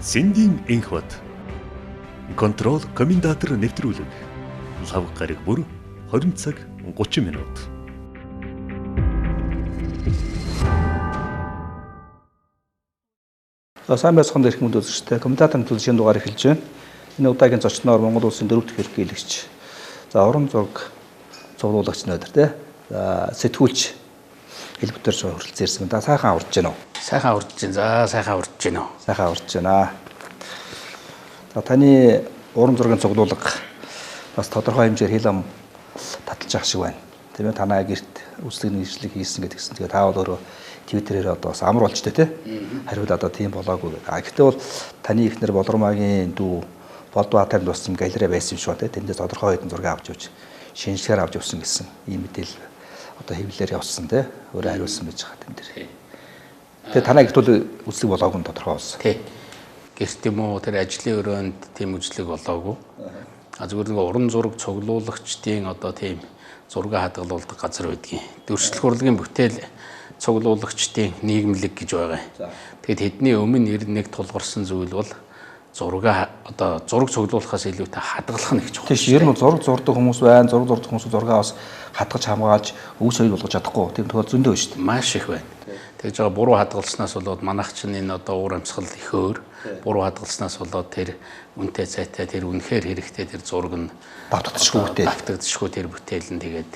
Сэндийн энх бод. Контрол комендатор нэвтрүүлэг. Лав гараг бүр 20 цаг 30 минут. Сайн байцгаанд ирэх мэнд үзэгчтэй комментатор нэвтрүүлгийн шинэ дугаар эхэлж байна. Энэ удаагийн зочноор Монгол улсын 4 дахь ерөнхийлөгч. За уран зураг цуглуулагч нөтер тий. За сэтгүүлч хэлбэрээр хүрэлцэн ирсэн. Да сайхан урж байна уу? Сайхан урж байна. За сайхан урж байна уу? Сайхан урж байна. За таны уран зургийн цуглуулга бас тодорхой хэмжээр хил ам таталж ах шиг байна. Тийм ээ танаа гэрт үзлэг нэгжлэг хийсэн гэдгсэн. Тэгээ та бол өөрөө Твиттерээр одоо бас амар болж тээ. Хариуд одоо тийм болоогүй гэдэг. Гэхдээ бол таны ихнэр Болормагийн дүү Болдбаатарт болсон галерей байсан юм шүү дээ. Тэндээс тодорхой хэдэн зураг авч явж шинжилгээр авч явсан гэсэн ийм мэдээлэл одоо хэвлэлээр явсан тий. Өөрөө хариулсан байж байгаа тэн дээр. Тэгээ танаа гэрт бол үзлэг болоогүй нь тодорхой болсон. Тий. Гэрт юм уу тэр ажлын өрөөнд тийм үзлэг болоогүй. Зүгээр нэг уран зураг цуглуулагчдын одоо тийм зураг хадгалуулдаг газар байдгийн. Дүрслэх урлагийн бүтээл цуглуулагчдын нийгэмлэг гэж байгаа. Тэгэд хэдний өмнө нэг тулгарсан зүйл бол зураг одоо зураг цуглуулахаас илүүтэй хадгалах нь гэж байна. Тийм ер нь зураг зурдаг хүмүүс байна. Зураг зурдаг хүмүүс зургаа бас хадгаж хамгаалж өвс соёл болгож чадахгүй. Тийм тохиол зөндөө байна шүү дээ. Маш их байна. Тэгж байгаа буруу хадгалснаас болоод манайх чинь энэ одоо уур амьсгал ихөөр буруу хадгалснаас болоод тэр үнэтэй цайтай тэр үнэхээр хэрэгтэй тэр зураг нь давтагдчихгүй тэр бүтээл нь тэгээд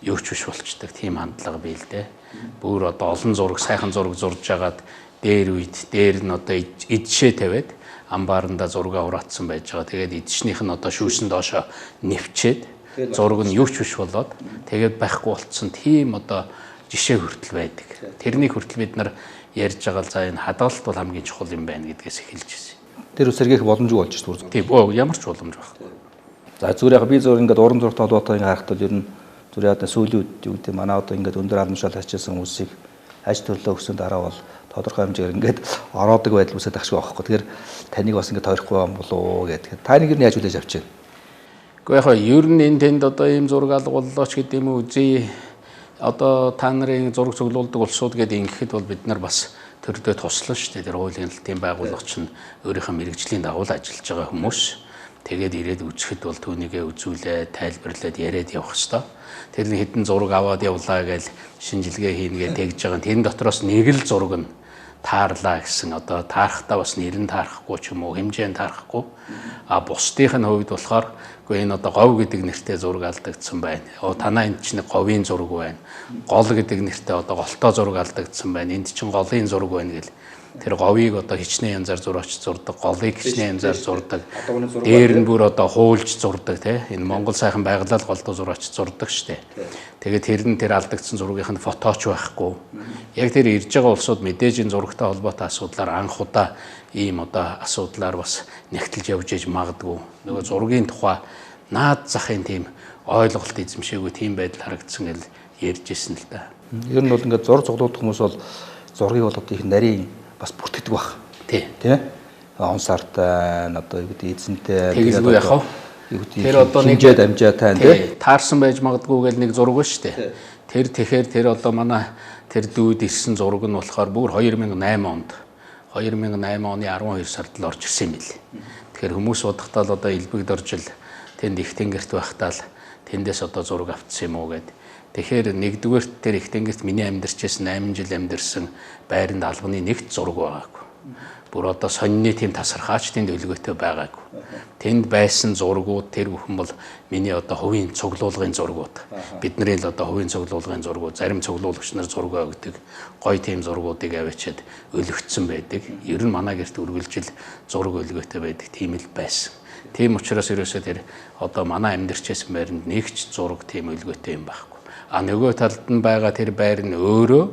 юу ч биш болчдөг тийм хандлага бий л дээ. Бүр одоо олон зураг сайхан зураг зурж агаад дээр нь одоо идшээ тавиад амбааранда зургаа хураацсан байж байгаа. Тэгээд идшнийх нь одоо шүүсэн доошоо нэвчээд зураг нь юу ч биш болоод тэгээд байхгүй болцсон тийм одоо жишээ хүртэл байдаг. Тэрнийг хүртэл бид нар ярьж байгаа л за энэ хадгалалт бол хамгийн чухал юм байна гэдгээс эхэлж ирсэн. Тэр үсэргээх боломжгүй болж шүү дээ. Тийм ямар ч боломж байхгүй. За зүгээр яг би зөв ингээд уран зурагт холбоотой ингээд харахад бол ер нь зүгээр одоо сүүлийн үед юу гэдэг манай одоо ингээд өндөр алмшаал хачсан хүмүүсийг аж төрлөө өгсөн дараа бол тодорхой хэмжээгээр ингээд ороодаг байдал үсээд ах шиг байхгүй. Тэгэхээр таныг бас ингээд тойрохгүй юм болоо гэдэг. Таныг ер нь яаж хүлээж авч байна? Гэхдээ яг ер нь энэ тэнд одоо ийм зураг алгууллаач гэдэг юм уу үзье. Одоо та нарын зураг цуглуулдаг улсууд гэдэг ингэхэд бол бид нар бас төрөлдөө туслан шүү дээ. Тэр хуулийн хэлтийн байгуулагч нь өөрийнхөө мэрэгжлийн дагуу ажиллаж байгаа хүмүүс. Тэгээд ирээд үзэхэд бол түүнийгээ үзүүлээд тайлбарлаад яриад явах хэвээр. Тэр нэг хэдэн зураг аваад явлаа гэж шинжилгээ хийнгээ тэгж байгаа. Тэрэн дотроос нэг л зураг нь таарлаа гэсэн одоо таарахтаа бас нэр нь таарахгүй ч юм уу хэмжээ нь таарахгүй. Бусдынх нь хувьд болохоор энэ одоо говь гэдэг нэртэй зураг алдагдсан байна. Танаа энд чинь говийн зураг байна. Гол гэдэг нэртэй одоо голтой зураг алдагдсан байна. Энд чинь голын зураг байна гэл. Тэр говийг одоо хичнээн янзаар зураач зурдаг, голыг хичнээн янзаар зурдаг. Дээр нь бүр одоо хуулж зурдаг тий. Энэ Монгол сайхан байгалаа голдоо зураач зурдаг штэ. Тэгээд тэр алдагдсан зургийнх нь фоточ байхгүй. Яг тэр ирж байгаа улсууд мэдээж энэ зурагтай холбоотой асуудлаар анх удаа ийм одоо асуудлаар бас нэгтэлж явж иж магадгүй. Нөгөө зургийн тухай наад захын тийм ойлголт эзэмшээгүй тийм байдал харагдсан гэж ярьж ирсэн л да. Ер нь бол ингээд зураг цуглуулдаг хүмүүс бол зургийг бол одоо их нарийн бас бүртгэдэг баг. Тий. Он сартай одоо юу гэдэг эзэнтэй тэгээд яг тэр одоо нэг хэмжээд амжаатай тий. Таарсан байж магадгүй гэж нэг зураг ба штэ. Тэр тэгэхээр тэр одоо манай тэр дүүд ирсэн зураг нь болохоор бүр 2008 онд 2008 оны 12 сард л орж ирсэн юм билээ. Тэгэхээр хүмүүс удахтаа л одоо элбэгд орж ил тэнд их тэнгэрт байхтаа л тэндээс одоо зураг авцсан юм уу гэд. Тэгэхээр нэгдүгээр тэр их тэнгэрт миний амьдарчсэн 8 жил амьдарсан байранд албаны нэгт зураг байгаагүй. Бүр одоо сонины тийм тасархаач тэнд өлгөөтэй байгаагүй. Тэнд байсан зургууд тэр бүхэн бол миний одоо хувийн цуглуулгын зургууд. Бидний л одоо хувийн цуглуулгын зургууд, зарим цуглуулагч нар зураг өгдөг. Гой тийм зургуудыг авчиад өлгөгдсөн байдаг. Ер нь манай гэрт үргэлжил зураг өлгөөтэй байдаг тийм л байсан. Тийм учраас ерөөсөө тэр одоо манай амьдарчсэн байранд нэгч зураг тийм өлгөөтэй юм байхгүй. Нөгөө талд нь байгаа тэр байр нь өөрөө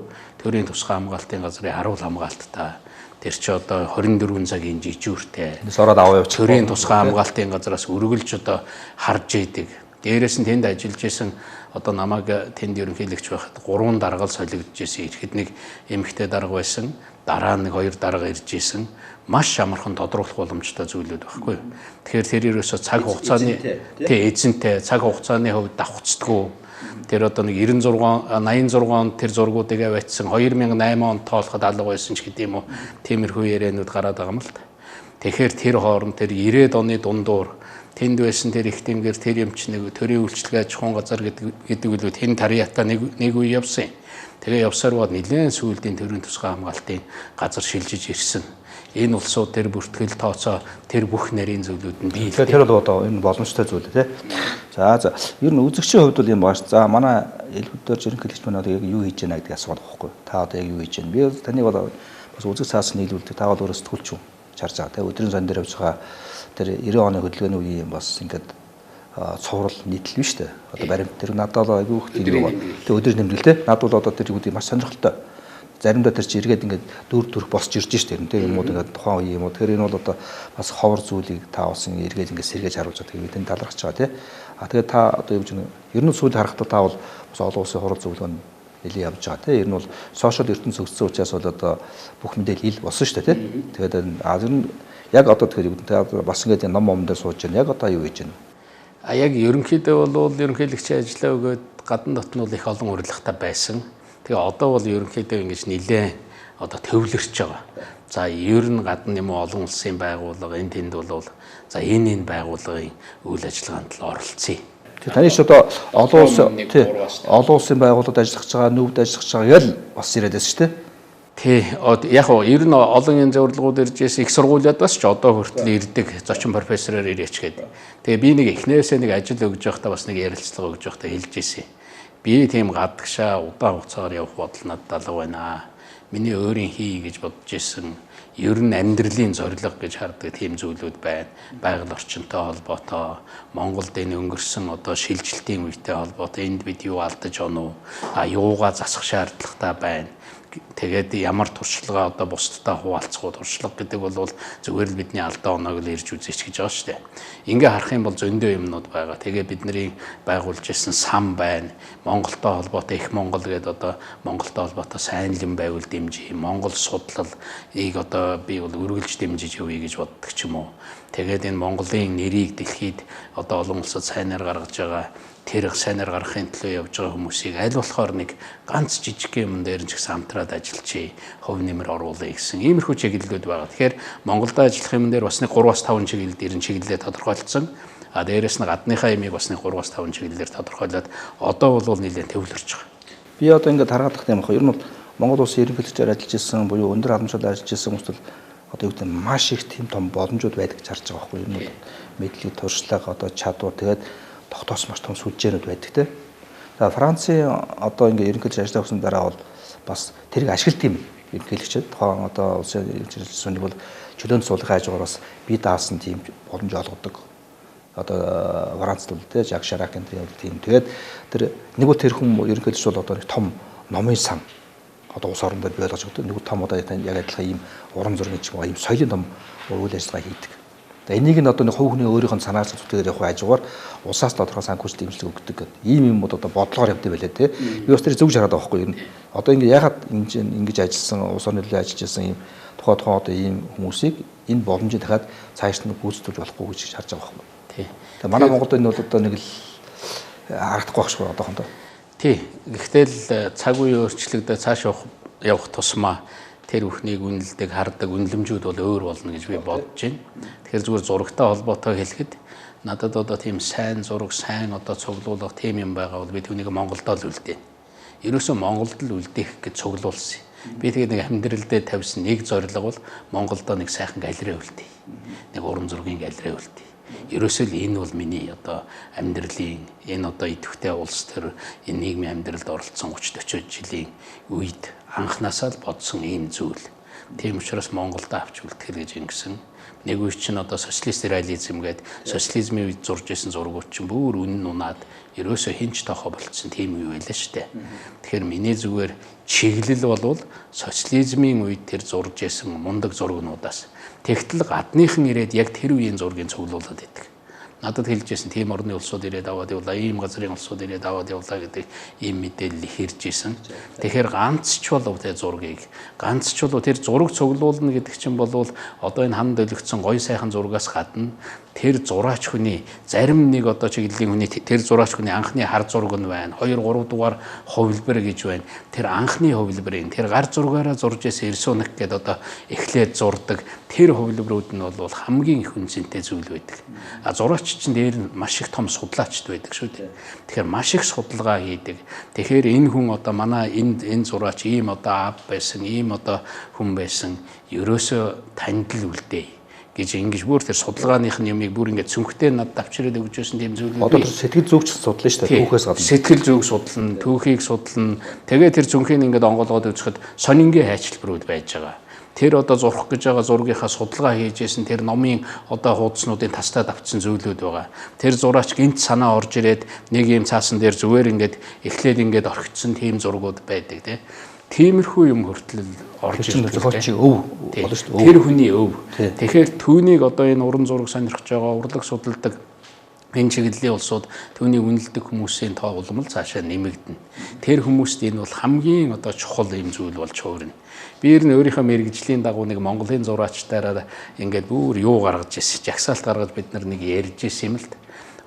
төрийн тусгай хамгаалтын газрын харуул хамгаалттай. Тэр чи одоо 24 цагийн жижүүртэй. Ороод аваа явуучих. Төрийн тусгай хамгаалтын газраас үргэлж одоо харж идэг. Дээрээс нь тэнд ажиллаж исэн одоо намайг тэнд ерөнхийлөгч байхад 3 дарга солигдож исэн. Ихэд нэг эмэгтэй дарга байсан. Дараа нь 2 дарга ирж исэн. Маш амархан тодруулах боломжтой зүйлүүд байхгүй юу. Тэгэхээр тэр ерөөсөө цаг хугацааны эзэнтэй цаг хугацааны хувьд давхцдаггүй. Тэр одоо нэг 96 86 онд тэр зургуудыг аваачсан 2008 онд тоолоход алга байсан ч гэдэм үү. Тиймэрхүү яриануд гараад байгаа юм л та. Тэгэхээр тэр хооронд тэр 90-ад оны дундуур тэнд байсан тэр их тэнгэр тэр юмч нэг төрийн үйлчлэгээ чухал газар гэдэг үлээ тэн тарьяата нэг үе явсан юм. Тэгээ явсаар бод нэлээд сүйлийн төрийн тусгай хамгаалтын газар шилжиж ирсэн. Энэ улсууд тэр бүртгэл тооцоо тэр бүх нарийн зөвлүүд нь бий. Тэр бол одоо энэ боломжтой зүйл тий. За ер нь үзэгчийн хувьд бол юм бааш. За манай элбүдээр ерөнхийлөгч маань одоо яг юу хийж байна гэдэг асуулт байхгүй. Та одоо яг юу хийж байна? Би таны бол бас үзэг цаас нийлүүлдэг. Та бол өөрөө сэтгүүлч юм чарж байгаа тий. Өдрийн сан дээр явж байгаа тэр 90 оны хөдөлгөөний үеийн бас ингээд цуврал нийтлэл биш үү? Одоо баримт тэр надад бол айгүй их тийм юм. Тэг өдөр нэмрэл те. Надад бол одоо тэр үгүүдийг маш сонирхолтой. Заримдаа тэр чи эргээд ингээд дүр босч ирж штэ тэр тийм юмуд ингээд тухайн үе юм уу. Тэгэхээр энэ бол одоо бас ховор зүйлийг та улсын эргээд ингээд сэргээж харуулж байгаа. Тэгээд энэ талархаж байгаа тий. Тэгээд та одоо юу гэж нэг ер нь сүүл харахад та бол бас олон улсын хурал зөвлөгөөнд нэлээд явж байгаа тий. Ер нь бол сошиал ертөнц өгсөн учраас бол одоо бүх мэдээлэл ил болсон штэ тий. Тэгээд ер нь яг одоо тэгэхээр та бас ингээд ном дээр сууж байна. Яг одоо юу хийж байна? Яг ерөнхийдөө бол ерөнхийлөгчийн ажиллаа өгөөд гадна дотн бол их олон урилгатай байсан. Тэгээ одоо бол ерөнхийдөө ингэж нэлээд одоо төвлөрч байгаа. За ер нь гадна юм уу олон улсын байгууллага энэ тэнд бол за энэ байгууллагын үйл ажиллагаанд л оролцъё. Тэгээ таны ч одоо олон улсын байгууллагад ажиллаж байгаа, нүүвд ажиллаж байгаа ял бас ирээд байсан шүү дээ. Тий, яг ер нь олон энэ зорилгууд ирж ирсэн их сургуулиуд бас ч одоо хүртэл ирдэг зочин профессороор ирээч гэдэг. Тэгээ би нэг эхнээсээ нэг ажил өгж байхдаа бас нэг ярилцлага өгж байхдаа хэлж ирсэн. Би тийм гадагшаа удаан хугацаагаар явах бодол надад алга байна. Миний өөрийн хий гэж бодож ирсэн. Ер нь амьдралын зорилго гэж хардаг тийм зүйлүүд байна. Байгаль орчинтой холбоотой, Монголд энэ өнгөрсөн одоо шилжилтийн үетэй холбоотой энд бид юу алдаж онов, юугаа засах шаардлагатай байна. Тэгээд ямар туршлагаа одоо бусдтай хуваалцах туршлага гэдэг бол зүгээр л бидний алдаа оноог л ирж үзээч гэж байгаа шүү дээ. Ингээ харах юм бол зөндөө юмнууд байгаа. Тэгээ бидний байгуулж ирсэн сан байна. Монголтой холбоотой их Монгол гэдэг одоо Монголтой холбоотой сайнлан байвал дэмжиж, Монгол судлалыг одоо би бол үргэлж дэмжиж явъя гэж боддог ч юм уу. Тэгээд энэ Монголын нэрийг дэлхийд одоо олон улсад сайнаар гаргаж байгаа тэр сайнаар гаргахын төлөө явж байгаа хүмүүсийг аль болохоор нэг ганц жижиг юм дээр ч гэсэн хамтраад ажиллачи, хөв нэмэр оруулъя гэсэн иймэрхүү чиглэлүүд байгаа. Тэгэхээр Монголд ажиллах юм дээр бас нэг 3-5 чиглэлд ирэн чиглэлээ тодорхойлцсон. Дээрээс нь гадныхаа ямиг бас нэг 3-5 чиглэлээр тодорхойлоод одоо бол нэлээд төвлөрч байгаа. Би одоо ингээд хараад тах юм аахгүй. Ер нь бол Монгол улсын ерөнхийлөгчөөр ажиллаж ирсэн буюу өндөр халамжууд ажиллаж ирсэн хүмүүс бол одоо юу гэдэг нь маш их тийм том боломжууд байдаг гэж харж байгаа байхгүй. Ер нь бол мэдлэг, туршлага, одоо чадвар тэгээд тогтоос маш том сүлжээнүүд байдаг те. За Францын одоо ингээ ерөнхийлөгч ажиллаж өгсөн дараа бол бас тэрийг ашигладаг юм. Ерөнхийлөгчд тухайн одоо улсын ерөнхийлөгчдийн бол чөлөөнд суулгахын хажуугаар бас бие даасан тийм боломж олгодог. Одоо Францд бол те Жак Ширакын тийм. Тэгээд тэр нэгү тэр хүн ерөнхийлөгч бол одоо нэг том номын сан одоо улс орон дээр бий болгож өгдөг. Нэгү том одоо яг адилхан ийм уран зургийн ч юм уу ийм соёлын том үйл ажиллагаа хийдэг. Энийг нь одоо нэг хувь хүний өөрийнх нь санаачлагч зүтгээр явах хажуугаар улсаас тодорхой санхүүж дэмжлэг өгдөг гэдэг. Ийм юмуд одоо бодлогоор явдаг байлаа те. Би бас тэр зөвж хараад байгаа байхгүй юу. Одоо ингээ ягаад ингэж ажилласан улс орны төлөө ажиллаж байсан ийм тухайн одоо ийм хүмүүсийг энэ боломжийг дахиад цааш нь гүйцэтгэж болохгүй гэж харж байгаа байхгүй. Тий. Тэгээ манай Монголд энэ бол одоо нэг л харагдахгүй байх шүү одоохондоо. Тий. Гэхдээ л цаг үе өөрчлөгдөж цааш явах тусмаа тэр бүхнийг үнэлдэг, хардаг үнэлэмжүүд бол өөр болно гэж би бодож байна. Тэгэхээр зүгээр зурагтай холбоотой хэлэхэд надад одоо тийм сайн зураг, сайн одоо цуглуулга тийм юм байгаа бол би түүнийг Монголдоо л үлдээн. Ерөөсөө Монголд л үлдээх гэж цуглуулсан. Би тэгээд нэг амьдралдээ тавьсан нэг зорилго бол Монголдоо нэг сайхан галерей үлдээ. Нэг уран зургийн галерей үлдээ. Ерөөсөө л энэ бол миний одоо амьдралын энэ одоо идэвхтэй улс төр энэ нийгмийн амьдралд оролцсон 30-40 жилийн үед анханасаа л бодсон ийм зүйл. Тийм учраас Монголд авч үлдэхэл гэж ингэсэн. Нэг үе чинь одоо социалист реализм гэдэг социализмын үед зурж исэн зургууд чинь бүр үнэн унаад ерөөсөө хинч тоохоо болцсон тийм үе байлаа шүү дээ. Тэгэхээр миний зүгээр чиглэл болвол социализмын үед тэр зурж исэн мундаг зургнуудаас тэгтэл гадныхан ирээд яг тэр үеийн зургийг цуглуулад байдаг. надад хэлжсэн тийм орны улсууд ирээд аваад явуулаа, ийм газрын улсууд ирээд аваад явуулаа гэдэг ийм мэдээлэл хэрж исэн. Тэгэхээр ганц ч болов тэр зургийг ганц ч болов тэр зураг цуглуулна гэдэг чинь болвол одоо энэ ханд өлөгцсөн гоё сайхан зургаас гадна тэр зураач хүний зарим нэг одоо чиглэлийн хүний тэр зураач хүний анхны хар зураг нь байна. 2 3 дугаар хувилбар гэж байна. Тэр анхны хувилбарын тэр гар зургаараа зурж исэн Ирсүнэх гэдэг одоо эхлээд зурдаг тэр хувилбарууд нь бол хамгийн их үнцэнтэй зүйл байдаг. А зураач чинь дээр нь маш их том судлаачд байдаг шүү дээ. Тэгэхээр маш их судалгаа хийдэг. Тэгэхээр энэ хүн одоо манай энэ зураач ийм одоо ав байсан, ийм одоо хүн байсан. Ерөөсөө танд л үлдээ гэж ингэж бүр тэр судалгааных нь юмыг бүр ингэ цүнхтэй над давчраад өгч байсан тийм зүйл үү? Одоо сэтгэл зүгч судлаа шүү дээ. Түүхээс гадна. Сэтгэл зүг судлана, түүхийг судлана. Тэгээ тэр цүнхийг ингээд онгоолгоод үзэхэд сонингийн хайчилбарууд байж байгаа. Тэр одоо зурх гэж байгаа зургийнхаа судалгаа хийж исэн тэр номын одоо хуудаснуудын тастад авцсан зүйлүүд байгаа. Тэр зураач гинт санаа орж ирээд нэг юм цаасан дээр зүгээр ингээд эхлээд ингээд орхицсон тийм зургууд байдаг тийм. Тиймэрхүү юм хүртэл орж ирж зохиолчийн өв болно шүү дээ. Тэр хүний өв. Тэгэхээр түүнийг одоо энэ уран зураг сонирхож байгаа, урлаг судалдаг энэ чиглэлийн улсууд түүнийг үнэлдэг хүмүүсийн тоо улам л цаашаа нэмэгдэнэ. Тэр хүмүүст энэ бол хамгийн одоо чухал юм зүйл болж хуурна. Би ер нь өөрийнхөө мэрэгжлийн дагуу нэг Монголын зураачтаараа ингээд бүр юу гаргаж ирсэн, жагсаалт гаргаж бид нар нэг ярьж ирсэн юм л.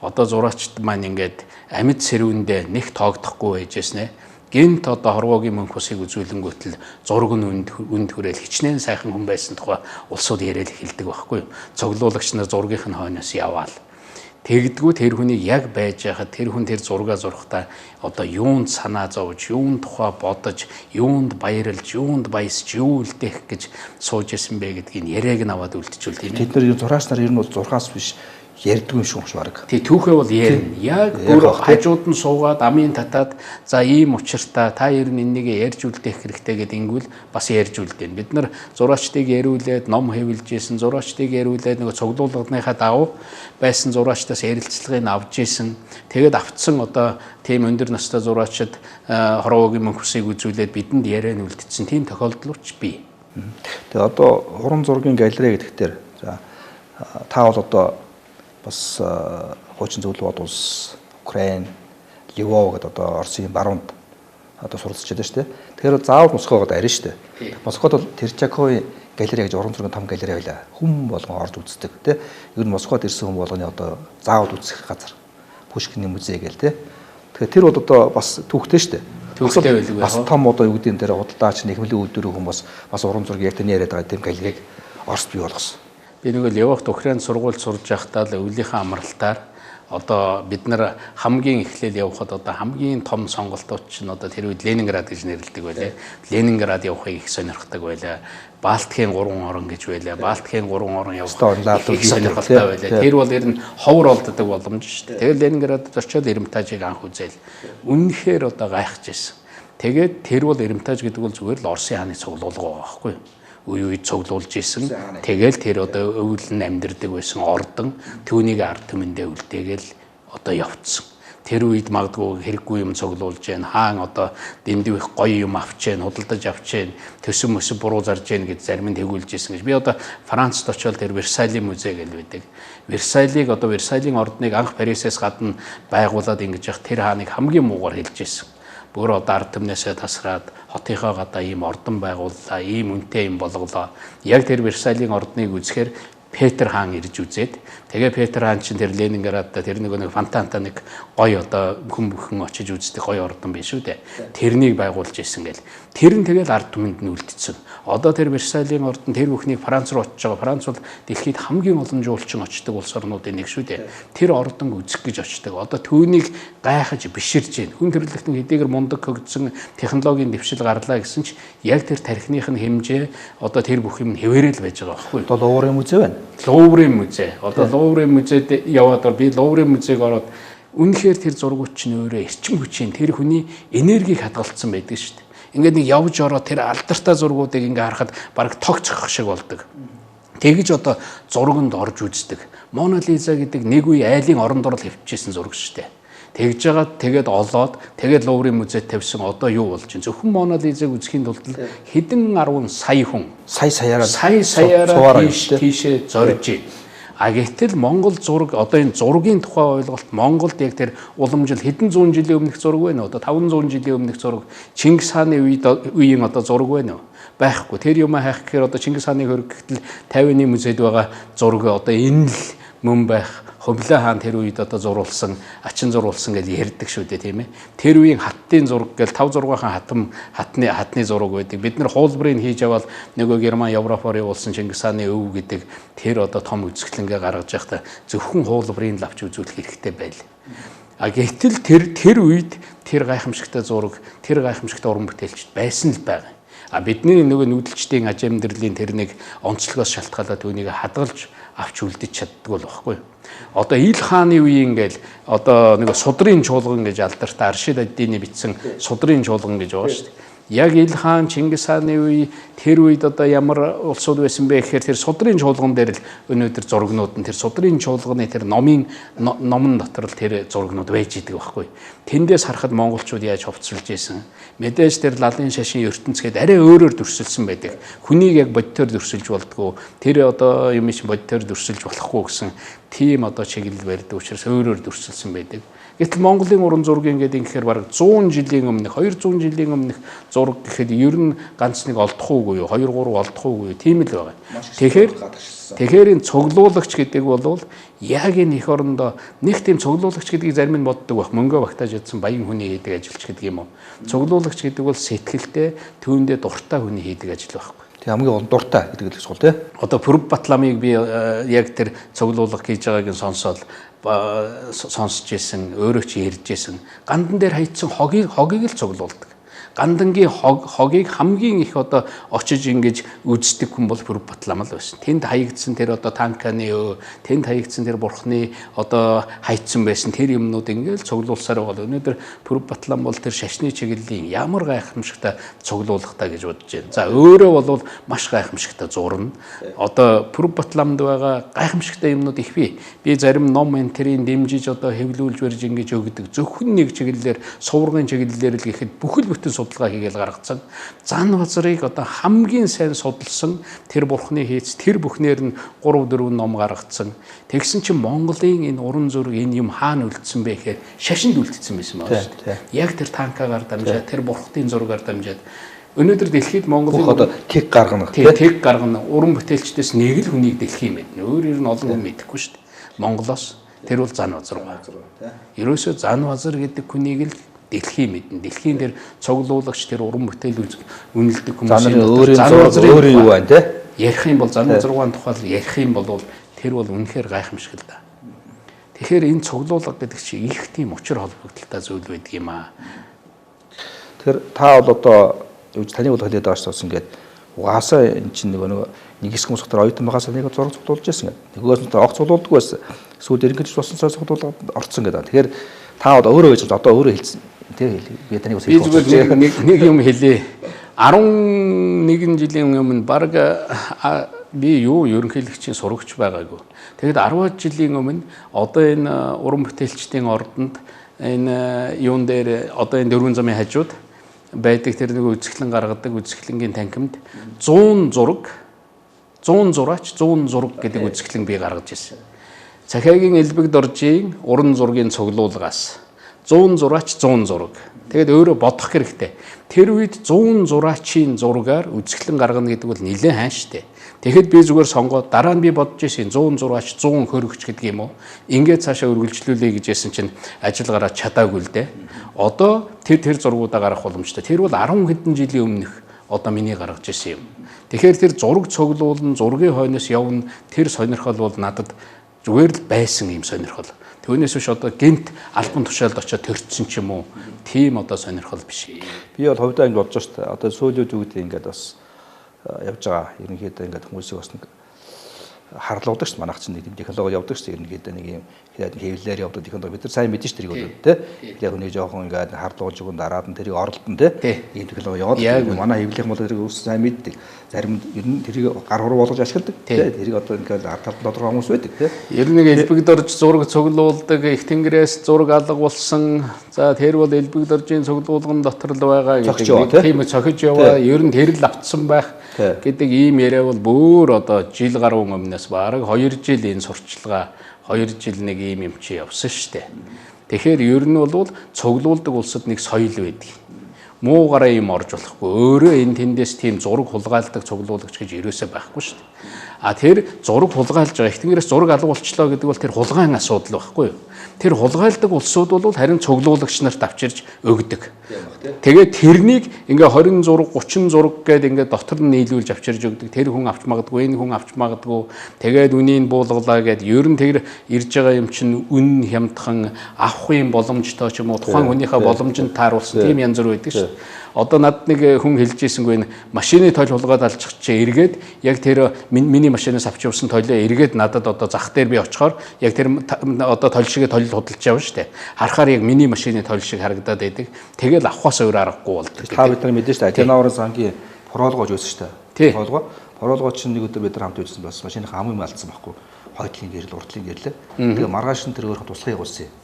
Одоо зураачд маань ингээд амьд сэрүүндээ нэг тоогдохгүй байж гиснэ. Гэнт одоо хорвоогийн мөнх усыг үзүүлэнгүүтэл зураг нь үнд хүрээл хичнээн сайхан хүн байсан тухай улсууд яриад эхэлдэг байхгүй юу. Цоглуулагч нар зургийнх нь хойноос яваал. Тэгдгүү тэр хүнийг яг байж байхад тэр хүн тэр зургаа зурхтаа одоо юунд санаа зовж, юунд тухай бодож, юунд баярлж, юунд баясч, юу үлдээх гэж сууж исэн бэ гэдгийг яриаг нь аваад үлдчихвэл тийм ээ. Тэд нар зураач нар ер нь бол зурхаас биш ярьдгүй юм шүү баг. Тий түүхээ бол ярина. Яг бүр хажууд нь суугаад амын татаад за ийм учиртай та ер нь энэнийг ярьж үлдээх хэрэгтэй гэдэг ингүүл бас ярьж үлдээн. Бид нар зураачдыг яриулээд ном хэвлэж исэн, зураачдыг яриулээд нөгөө цуглуулганыхаа дагуу байсан зураачтаас ярилцлагыг авж исэн. Тэгээд автсан одоо тийм өндөр настай зураачид хорвоогийн мөнх усыг үзүүлээд бидэнд яриа нь үлдсэн. Тийм тохиолдлууч бий. Тэгээ одоо уран зургийн галерей гэдэгтэр за та бол одоо бас хуучин зөвлөлт улс Украин, Львов гэдэг одоо Оросын баруунд одоо суралцж байгаа шүү дээ. Тэгэхээр заавал Москвагод арина шүү дээ. Москвад бол Терчаковын галерей гэж уран зургийн том галерей байлаа. Хүн болгон орж үздэг тий. Ер нь Москвад ирсэн хүн болгоны одоо заавал үзэх газар. Пушкиний музей гэл тий. Тэгэхээр тэр бол одоо бас түүхтэй шүү дээ. Түүхтэй байлгүй. Бас том одоо юу гэдэг нь дээр худалдаач нэхмэлийн үйлдвэрийн хүн бас уран зургийг яг тань яриад байгаа тийм галерейг Оросд бий болгосон. Би нэг Львовт Украин сургууль сурж байхдаа л өвлийнхаа амралтаар одоо бид нар хамгийн эхлээл явхад одоо хамгийн том сонголтууд чинь одоо тэр үед Ленинград гэж нэрлэдэг байлаа. Ленинград явахыг их сонирхдаг байлаа. Балтикийн 3 орн гэж байлаа. Балтикийн 3 орн явах их сонирхолтой байлаа. Тэр бол ер нь ховор олддог боломж шүү дээ. Тэгээд Ленинградд очиод Эрмитажийг анх үзээл. Үнэхээр одоо гайхаж ирсэн. Тэгээд тэр бол Эрмитаж гэдэг бол зүгээр л Оросын хааны цуглуулга байгаа байхгүй юу? Үе үе цуглуулж исэн. Тэгэл тэр одоо өвлөн амьдэрдэг байсан ордон түүнийг ард түмэндээ үлдээгээл одоо явцсан. Тэр үед магадгүй хэрэггүй юм цуглуулж जैन хаан одоо дэмдвэх гоё юм авч जैन худалдаж авч जैन төсөн мөсөн буруу зарж जैन гэж зарим нь тэгүүлж исэн гэж. Би одоо Францд очиод тэр Версалийн музей гэж байдаг. Версалийг одоо Версалийн ордныг анх Парисээс гадна байгуулад ингэж явах тэр хааныг хамгийн муугаар хэлж исэн. Бүр одоо ард түмнээсээ тасраад хотынхоо гадаа ийм ордон байгууллаа, ийм үнэтэй юм болголоо. Яг тэр Версалийн ордныг үзэхээр Петр хаан ирж үзээд тэгээ Петр хаан чинь тэр Ленинградда тэр нэг фантанта нэг гоё одоо хүн очиж үздэг гоё ордон биш үү дээ. Тэрнийг байгуулж исэн гэл. Тэр нь тэгэл ард түмэнд нь үлдсэн. Одоо тэр Версалийн ордон тэр бүхнийг Франц руу очиж байгаа. Франц бол дэлхийд хамгийн олон жуулчин очдог улс орнуудын нэг шүү дээ. Тэр ордон үзэх гэж очдог. Одоо түүнийг гайхаж биширж гин. Хүн төрөлхтөн хэдийгээр мундаг хөгжсөн технологийн дэвшил гарлаа гэсэн ч яг тэр тархиных нь хэмжээ одоо тэр бүх юм хэвээрэл байж байгаа байхгүй юу? Одоо Луврын музей байна. Луврын музей. Одоо Луврын музейд яваад би Луврын музейг ороод үнэхээр тэр зургууд чинь өөрөө эрчим хүчийн тэр хүний энергийг хадгалсан байдаг шүү дээ. Ингээд нэг явж ороод тэр алдартай зургуудыг ингээ харахад бараг тогцох шиг болдог. Тэгж одоо зурганд орж үздэг. Мона Лиза гэдэг нэг үе айлын орон дорол хэвчээсэн зураг шүү дээ. Тэгж жагаад тэгээд олоод тэгээд Луврын музейд тавьсан одоо юу болж байна? Зөвхөн Мона Лизаг үзэхийн тулд хэдэн 10 сая хүн сая саяараа тийшээ зорж байна. А гэтэл Монгол зураг одоо энэ зургийн тухай ойлголт Монголд яг тэр уламжил хэдэн зуун жилийн өмнөх зураг байна уу? Одоо 500 жилийн өмнөх зураг Чингис хааны үеийн одоо зураг байна уу? Байхгүй. Тэр юм хайх гэхээр одоо Чингис хааны хөрөг гэтэл 50-ны музейд байгаа зураг одоо энэ л мөн байх. Хөвлөө хаан тэр үед одоо зурулсан, ачин зурулсан гэж ярьдаг шүү дээ, тийм ээ. Тэр үеийн хаттын зураг гэл 5 6 хатны зураг байдаг. Бид нар хуулбарыг хийж аваад нөгөө Герман, Европоор явуулсан Чингис хааны өв гэдэг тэр одоо том үзэсгэлэнгээ гаргаж явахдаа зөвхөн хуулбарыг л авч үзүүлэх хэрэгтэй байл. А гэтэл тэр үед тэр гайхамшигтай зураг, тэр гайхамшигтай уран бүтээлчд байсан л байгаа. А бидний нөгөө нүүдэлчдийн аж амьдралын тэр нэг онцлогоос шалтгаалаад түүнийг хадгалж авч үлдэж чаддаг бол баггүй. Одоо Ил хааны үеийн ингээл одоо нэг судрын чуулган гэж алдартай Аршид ад-Дины бичсэн судрын чуулган гэж байгаа шүү дээ. Яг Ил хаан Чингис хааны үе тэр үед одоо ямар улсууд байсан бэ гэхээр тэр судрын чуулган дээр л өнөөдөр зурагнууд нь тэр судрын чуулганы тэр номын дотор л тэр зурагнууд байж идэг байхгүй. Тэндээс харахад монголчууд яаж хувцсалж ийсэн. Мэдээж тэр лалын шашин ертөнцгээд арай өөрөөр дүрсэлсэн байдаг. Хүнийг яг бодитоор дүрсэлж болдгоо. Тэр одоо юм чинь бодитоор дүрсэлж болохгүй гэсэн тийм одоо чиглэл барьдаг учраас өөрөөр дүрсэлсэн байдаг. Гэтэл Монголын уран зургийн гэдэг ингэхээр бараг 100 жилийн өмнөх 200 жилийн өмнөх зураг гэхэд ер нь ганц нэг олдохгүй юу 2 3 олдохгүй юу тийм л байгаа. Тэгэхээр энэ цуглуулагч гэдэг бол яг энэ эх орондоо нэг тийм цуглуулагч гэдгийг зарим нь боддог байх. Мөнгө багтааж ядсан баян хүний хийдэг ажил ч гэдэг юм уу. Цуглуулагч гэдэг бол сэтгэлтэй түүндээ дуртай хүний хийдэг ажил байхгүй. Тэг хамгийн дуртай гэдэг л сул тий. Одоо Пүрв Батламыг би яг тэр цуглуулга хийж байгааг нь сонсоод сонсч ийсэн, өөрөө ч ярьж ийсэн. Гандан дээр хайцсан хогийг л цуглуулдаг. Гандангийн хогийг хамгийн их одоо очиж ингэж үздэг хүн бол Пүрв Батлам л байсан. Тэнд хаягдсан тэр одоо танканы тэнд хаягдсан тэр бурхны одоо хайцсан байсан тэр юмнууд ингээл цуглуулсаар байгаа. Өнөөдөр Пүрв Батлам бол тэр шашны чиглэлийн ямар гайхамшигтай цуглуулгатай гэж бодож байна. За өөрөө бол маш гайхамшигтай зурна. Одоо Пүрв Батламд байгаа гайхамшигтай юмнууд их бий. Би зарим ном энтерийн дэмжиж одоо хэвлүүлж барьж ингэж өгдөг. Зөвхөн нэг чиглэлээр суврагын чиглэлээр л гэхэд бүхэл бүтэн судалгаа хийгээл гаргацсан. Зан базарыг одоо хамгийн сайн судалсан тэр бурхны хийц тэр бүхнээр нь 3 4 ном гаргацсан. Тэгсэн чинь Монголын энэ уран зураг энэ юм хаана үлдсэн бэ гэхээр шашинд үлдсэн байсан байна шүү дээ. Яг тэр танкагаар дамжаад тэр бурхтын зургаар дамжаад өнөөдөр дэлхийд Монголын одоо тэг гаргана тэг гаргана уран бүтээлчдээс нэг л хүнийг дэлхий мэднэ. Өөрөөр нь олон хүн мэдэхгүй шүү дээ. Монголоос тэр бол зан базар байна. Ерөөсөө зан базар гэдэг хүнийг л дэлхийн мэднэ. Дэлхийн дээр цуглуулагч тэр уран бүтээл үнэлдэг хүмүүсийн өөрийн юу байна те? Ярих юм бол зан базаргаан тухай ярих юм бол тэр бол үнэхээр гайхамшиг л да. Тэгэхээр энэ цуглуулга гэдэг чинь их тийм учир холбогдолтой зүйл байдаг юм аа. Тэгэхээр та бол одоо таны бол хэлээд байгаа шүү ингээд угаасаа эн чинь нэг хэсэг хүмүүс дотор оюутан багаас нэг зураг цуглуулж байсан гэдэг. Нөгөөс нь огт цуглуулдаг байсан. Сүүл эргэж болсон цаа цуглуулга орцсон гэдэг. Тэгэхээр та өөрөө хэлж одоо өөрөө хэлсэн. Тэг би таныг бас хэлж нэг юм хэлээ. 11 жилийн өмнө баг би ерөнхийлөгчийн сурагч байгаагүй. Тэгэд 10 жилийн өмнө одоо энэ уран бүтээлчдийн ордонд энэ юун дээр одоо энэ 4 замын хажууд байдаг тэр нэг үзэсгэлэн гаргадаг үзэсгэлэнгийн танхимд 100 зураг 100 зураач 100 зураг гэдэг үзэсгэлэн би гаргаж ирсэн. Цахиагийн Элбэг доржийн уран зургийн цуглуулгаас 100 зураач 100 зураг. Тэгэд өөрөө бодох хэрэгтэй. Тэр үед 100 зураачийн зургаар үзэсгэлэн гаргана гэдэг бол нэлээд хайн штэ. Тэгэхэд би зүгээр сонгоод дараа нь би бодож ирсэн 100 зураач 100 хөрөгч гэдэг юм уу. Ингээд цаашаа үргэлжлүүлээ гэж ясэн чинь ажил гараад чадаагүй л дээ. Одоо тэр зургуудаа гаргах боломжтой. Тэр бол 10 хэдэн жилийн өмнөх одоо миний гаргаж ирсэн юм. Тэгэхээр тэр зураг цуглуулна, зургийн хойноос явна. Тэр сонирхол бол надад зүгээр л байсан юм сонирхол. Түүнээс биш одоо гинт альбом тушаалд очиод төрчихсөн ч юм уу. Тийм одоо сонирхол биш. Би бол хувьдаа ингэ бодож шүү дээ. Одоо сүүлүүд үгдээ ингээд бас явж байгаа. Ерөнхийдөө ингээд хүмүүсийг бас нэг харлуудаг шүү дээ. Манайх чинь нэг тийм технологи явдаг шүү дээ. Ерөнхийдөө нэг юм хэвлэлээр явдаг технологи. Бид нар сайн мэдэн шүү дээ. Тэ. Яг хүний жоохон ингээд харлуулж өгөн дараад нь тэрийг оролдсон тэ. Ийм технологи яваад. Манай хэвлэх бол тэрийг үс сайн мэддэг. Зарим ер нь тэрийг гар хуруу болгож ашигладаг. Тэ. Тэрийг одоо ингээд ард талд тодорхой хүмүүс байдаг. Тэ. Ер нь Элбэг дорж зураг цуглуулдаг, их тэнгэрээс зураг алга болсон. За тэр бол Элбэг доржийн цуглуулган дотор л байгаа гэдэг. Тийм цохиж яваа. Ер нь тэр л автсан байх. гэдэг ийм яриа бол бүр одоо жил гаруй өмнөөс бараг 2 жил энэ сурчлагаа 2 жил нэг ийм юм чи явсан шүү дээ. Тэгэхээр ер нь бол цуглуулдаг улсад нэг соёл байдаг. Муугараа юм орж болохгүй. Өөрөө энэ тэндээс тийм зураг хулгайлдаг цуглуулагч гэж ерөөсөө байхгүй шүү дээ. А тэр зураг хулгайлж байгаа. Эхтнгээрээс зураг алга болчлоо гэдэг бол тэр хулгайн асуудал байхгүй юу? Тэр хулгайлдаг улсууд бол харин цуглуулагч нарт авчирж өгдөг. Тэгээд тэрнийг ингээ 20 зураг, 30 зураг гэдэг ингээ дотор нь нийлүүлж авчирж өгдөг. Тэр хүн авч магадгүй, энэ хүн авч магадгүй. Тэгээд үнийг буулгалаа гэд ер нь тэр ирж байгаа юм чинь үн хямдхан авахын боломжтой ч юм уу тухайн хүнийхээ боломжинд тааруулсан тийм янз бүр байдаг шүү. Одоо над нэг хүн хэлж ийсэнгүй энэ машины тойл хулгаад алчих чи эргээд яг тэр миний машинаас авч явсан тойлоо эргээд надад одоо зах дээр би очихоор яг тэр одоо тойл шигээ тойл худалдаж явна шүү дээ. Харахаар яг миний машины тойл шиг харагдаад байдаг. Тэгэл авахаас өөр аргагүй болдог. Та бид нар мэдэн шүү дээ. Атинаврын сангийн проолгож байсан шүү дээ. Проолгоо чинь нэг өдөр бид нар хамт үзсэн бас машиныхаа ам юм алдсан байхгүй. Хойдлын гэрэл, урдлын гэрлээ. Тэгээ маргааш нь тэр өөрөөр туслахыг явуулсан юм.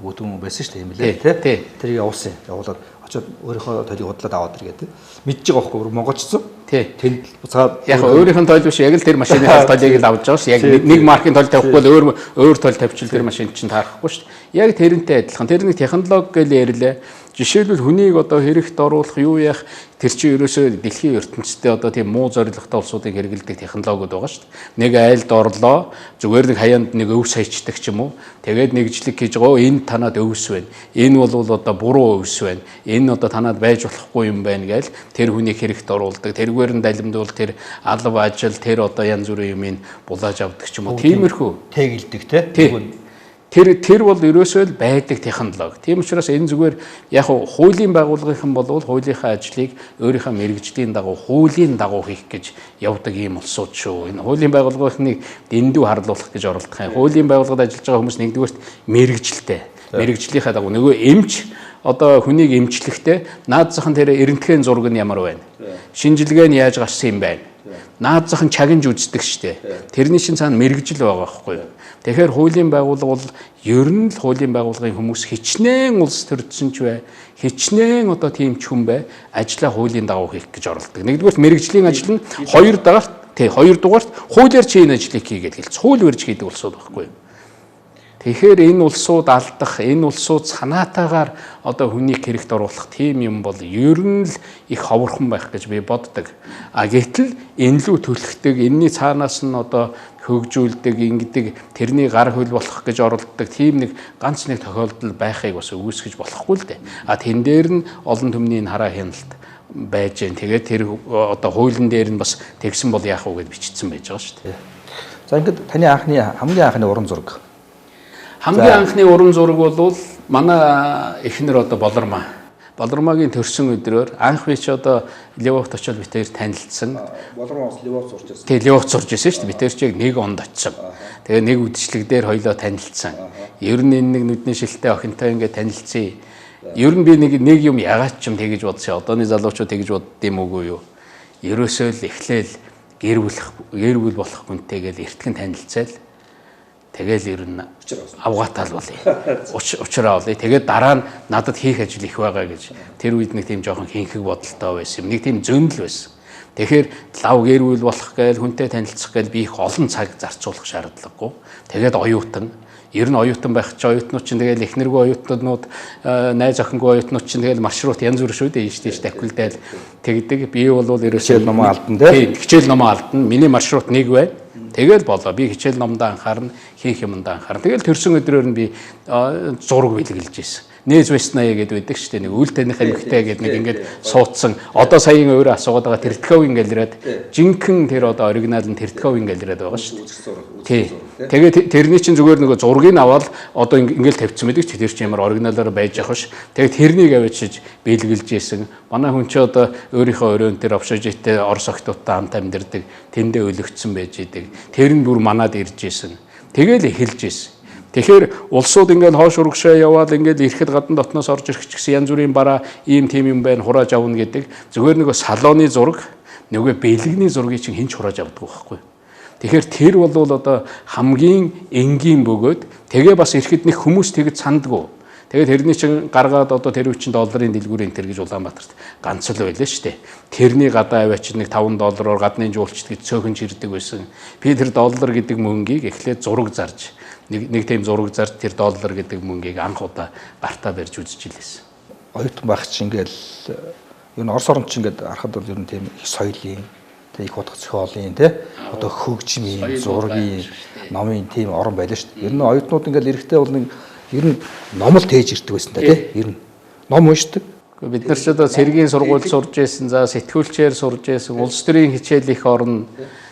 Бүдүүн байсан шүү дээ юм лээ тий. Тэрийг явуулсан. Явуулаад очиод өөрийнхөө тойлыг худлаад аваад иргээ тий. Мэдж байгаа байхгүй монголчсон. Тэнд буцаад яг өөрийнх нь тойл биш яг л тэр машины тойлыг л авч байгаа ш. Яг нэг маркийн тойл тавихгүй л өөр тойл тавьчихвал тэр машин чинь таарахгүй ш. Яг тэрнтэй адилхан. Тэр нэг технологи гэж ярьлаа. Жишээлбэл хүнийг одоо хэрэгт оруулах юу яах тэр чинь ерөөсөө дэлхийн ертөнцийн одоо тийм муу зорилготой улсуудыг хэрэгэлдэг технологиуд байгаа шүү дээ. Нэг айлд орлоо зүгээр нэг хаяанд нэг өв саячдаг ч юм уу. Тэгээд нэгжлэг хийж байгаа энэ танад өвс байна. Энэ бол одоо буруу өвс байна. Энэ одоо танад байж болохгүй юм байна гээл тэр хүнийг хэрэгт оруулдаг. Тэргээр нь далимдвал тэр алба ажил тэр одоо янз бүрийн юмыг булааж авдаг ч юм уу. Тиймэрхүү тэгэлдэг тий. Тэр бол ерөөсөө л байдаг технологи. Тийм учраас энэ зүгээр яг хуулийн байгууллагын бол хуулийнхаа ажлыг өөрийнхөө мэрэгжлийн дагуу хуулийн дагуу хийх гэж явдаг ийм улсууд шүү. Энэ хуулийн байгууллагыг дэндүү харлуулах гэж оролдох юм. Хуулийн байгууллагад ажиллаж байгаа хүмүүс нэгдүгээрт мэрэгжилтэй. Мэрэгжлийнхаа дагуу нөгөө эмч одоо хүнийг эмчлэхдээ наад зах нь тэр эрентхэн зураг нь ямар байна? Шинжилгээ нь яаж гарсан юм байна? Наад зах нь чагнж үздэг штэ. Тэрний шин цаана мэрэгжил байгаа байхгүй юу? Тэгэхээр хуулийн байгууллага бол ер нь л хуулийн байгууллагын хүмүүс хичнээн улс төрсөн ч бай, хичнээн одоо тийм ч хүн бай, ажлаа хуулийн дагуу хийх гэж оролдог. Нэгдүгээр мэрэгжлийн ажил нь хоёрдугаарт хуулиар чи энэ ажлыг хийгээд хэлц. Хууль барьж хийдэг улсууд байхгүй юу? Тэгэхээр энэ улсууд алдах, энэ улсууд санаатаагаар одоо хүнийг хэрэгт оруулах тийм юм бол ер нь л их ховорхон байх гэж би боддог. А гэтэл энэ лүү төлөхдөг, энэний цаанаас нь одоо хөгжүүлдэг, ингэдэг, тэрний гар хөл болох гэж оролддог тийм нэг ганц нэг тохиолдол байхыг бас үүсгэж болохгүй л дээ. А тэн дээр нь олон түмний хараа хяналт байж гэн. Тэгээд тэр одоо хуулийн дээр нь бас тэгсэн бол яах вэ гэж бичсэн байж байгаа шүү дээ. За ингээд таны хамгийн анхны уран зураг. Хамгийн анхны уран зураг бол манай эхнэр одоо Болормагийн төрсөн өдрөөр анх би ч одоо Львовт очиод би тэр танилцсан. Болормоос Львовт сурч байсан. Тэгээ Львовт сурч байсан шүү дээ. Би тэр чиг нэг онд очив. Тэгээ нэг үдшилэг дээр хоёлоо танилцсан. Ер нь энэ нэг нүдний шилтэй охинтой ингээд танилцъя. Ер нь би нэг юм ягаад ч юм тэгэж бодсон. Одооны залуучууд тэгэж бодд юм уугүй юу? Ерөөсөө л эхлээл гэр бүл болох хүнтэйгээл эртгэн танилцаал. Тэгэл ер нь авгаатаал болъё. Учраа болъё. Тэгээд дараа нь надад хийх ажил их байгаа гэж тэр үед нэг тийм жоохон хинхэг бодолтой байсан юм. Нэг тийм зөндөл байсан. Тэгэхээр лав гэрүүл болох гээл хүнтэй танилцах гээл би их олон цаг зарцуулах шаардлагагүй. Тэгээд оюутан ер нь оюутан байх чи оюутнууд чинь тэгэл эхнэргүй оюутнууд найз охингүй оюутнууд чинь тэгэл маршрут янз бүр шүү дээ ийш давхилдаал тэгдэг. Би бол ерөөсөө хичээл номоо алдан тий. Хичээл номоо алдан. Миний маршрут нэг байна. Тэгэл болоо. Би хичээл номдоо анхаарна, хийх юмдаа анхаарна. Тэгэл төрсөн өдрөөр нь би зураг бэлгэлж ийсэн. Нээж байснаа гэдэг байдаг шүү дээ. Нэг үйл таних амьгтай гэдэг нэг ингээд суудсан. Одоо саяын өөрөө асуугаад байгаа Тэртковын галерейд жинхэнэ тэр одоо оригинал нь Тэртковын галерейд байгаа шүү дээ. Тий. Тэгээд тэрний чинь зүгээр нөгөө зургийг аваад одоо ингээд тавьчихсан байдаг ч тэр чинь ямар оригиналаар байж явах ш. Тэгээд тэрнийг авчиж бэлгэлж ийсэн. Манай хүн чи одоо өөрийнхөө өрөөнд тэр общежиттэй орос охтуудтай хамт амьдардаг. Тэндээ өлөгцсөн байж идэг. Тэр нь бүр манад ирж ийсэн. Тэгэл эхэлж ийсэн. Тэгэхээр улсууд ингээд хоош урагшаа яваад ингээд ирэхэд гадна дотноос орж ирэх ч гэсэн янз бүрийн бараа ийм тийм юм байна хурааж авна гэдэг. Зүгээр нөгөө салооны зураг, нөгөө бэлгэний зургийг чинь хинч хурааж авдаг байхгүй. Тэгэхээр тэр бол одоо хамгийн энгийн бөгөөд тэгээ бас ирэхэд нэг хүмүүс тэгж сандгүй. Тэгээд тэрний чинь гаргаад одоо тэр үчин долларын дэлгүүр энэ төр гэж Улаанбаатарт ганц л байлаа шүү дээ. Тэрний гадаа аваач нэг $5 гадны жуулчд гэж цөөхөн чирдэг байсан. Би тэр доллар гэдэг мөнгийг эхлээд зураг зарж нэг тийм зураг зарж тэр доллар гэдэг мөнгийг анх удаа гартаа барьж үзэж илээсэн. Оюутан байх чинь ингээл ер нь Орос орнд чинь ингээд харахад бол ер нь тийм их соёлын их утга зохиолын одоо хөгжмийн зургийн номын тийм орон байлаа шүү дээ. Ер нь оюутнууд ингээл эрэхтэй бол нэг ер нь ном л тээж ирдэг байсан да тий. Ер нь ном уншдаг. Бид нар ч одоо цэргийн сургууль сурж байсан, за сэтгүүлчээр сурж байсан, улс төрийн хичээл их орно.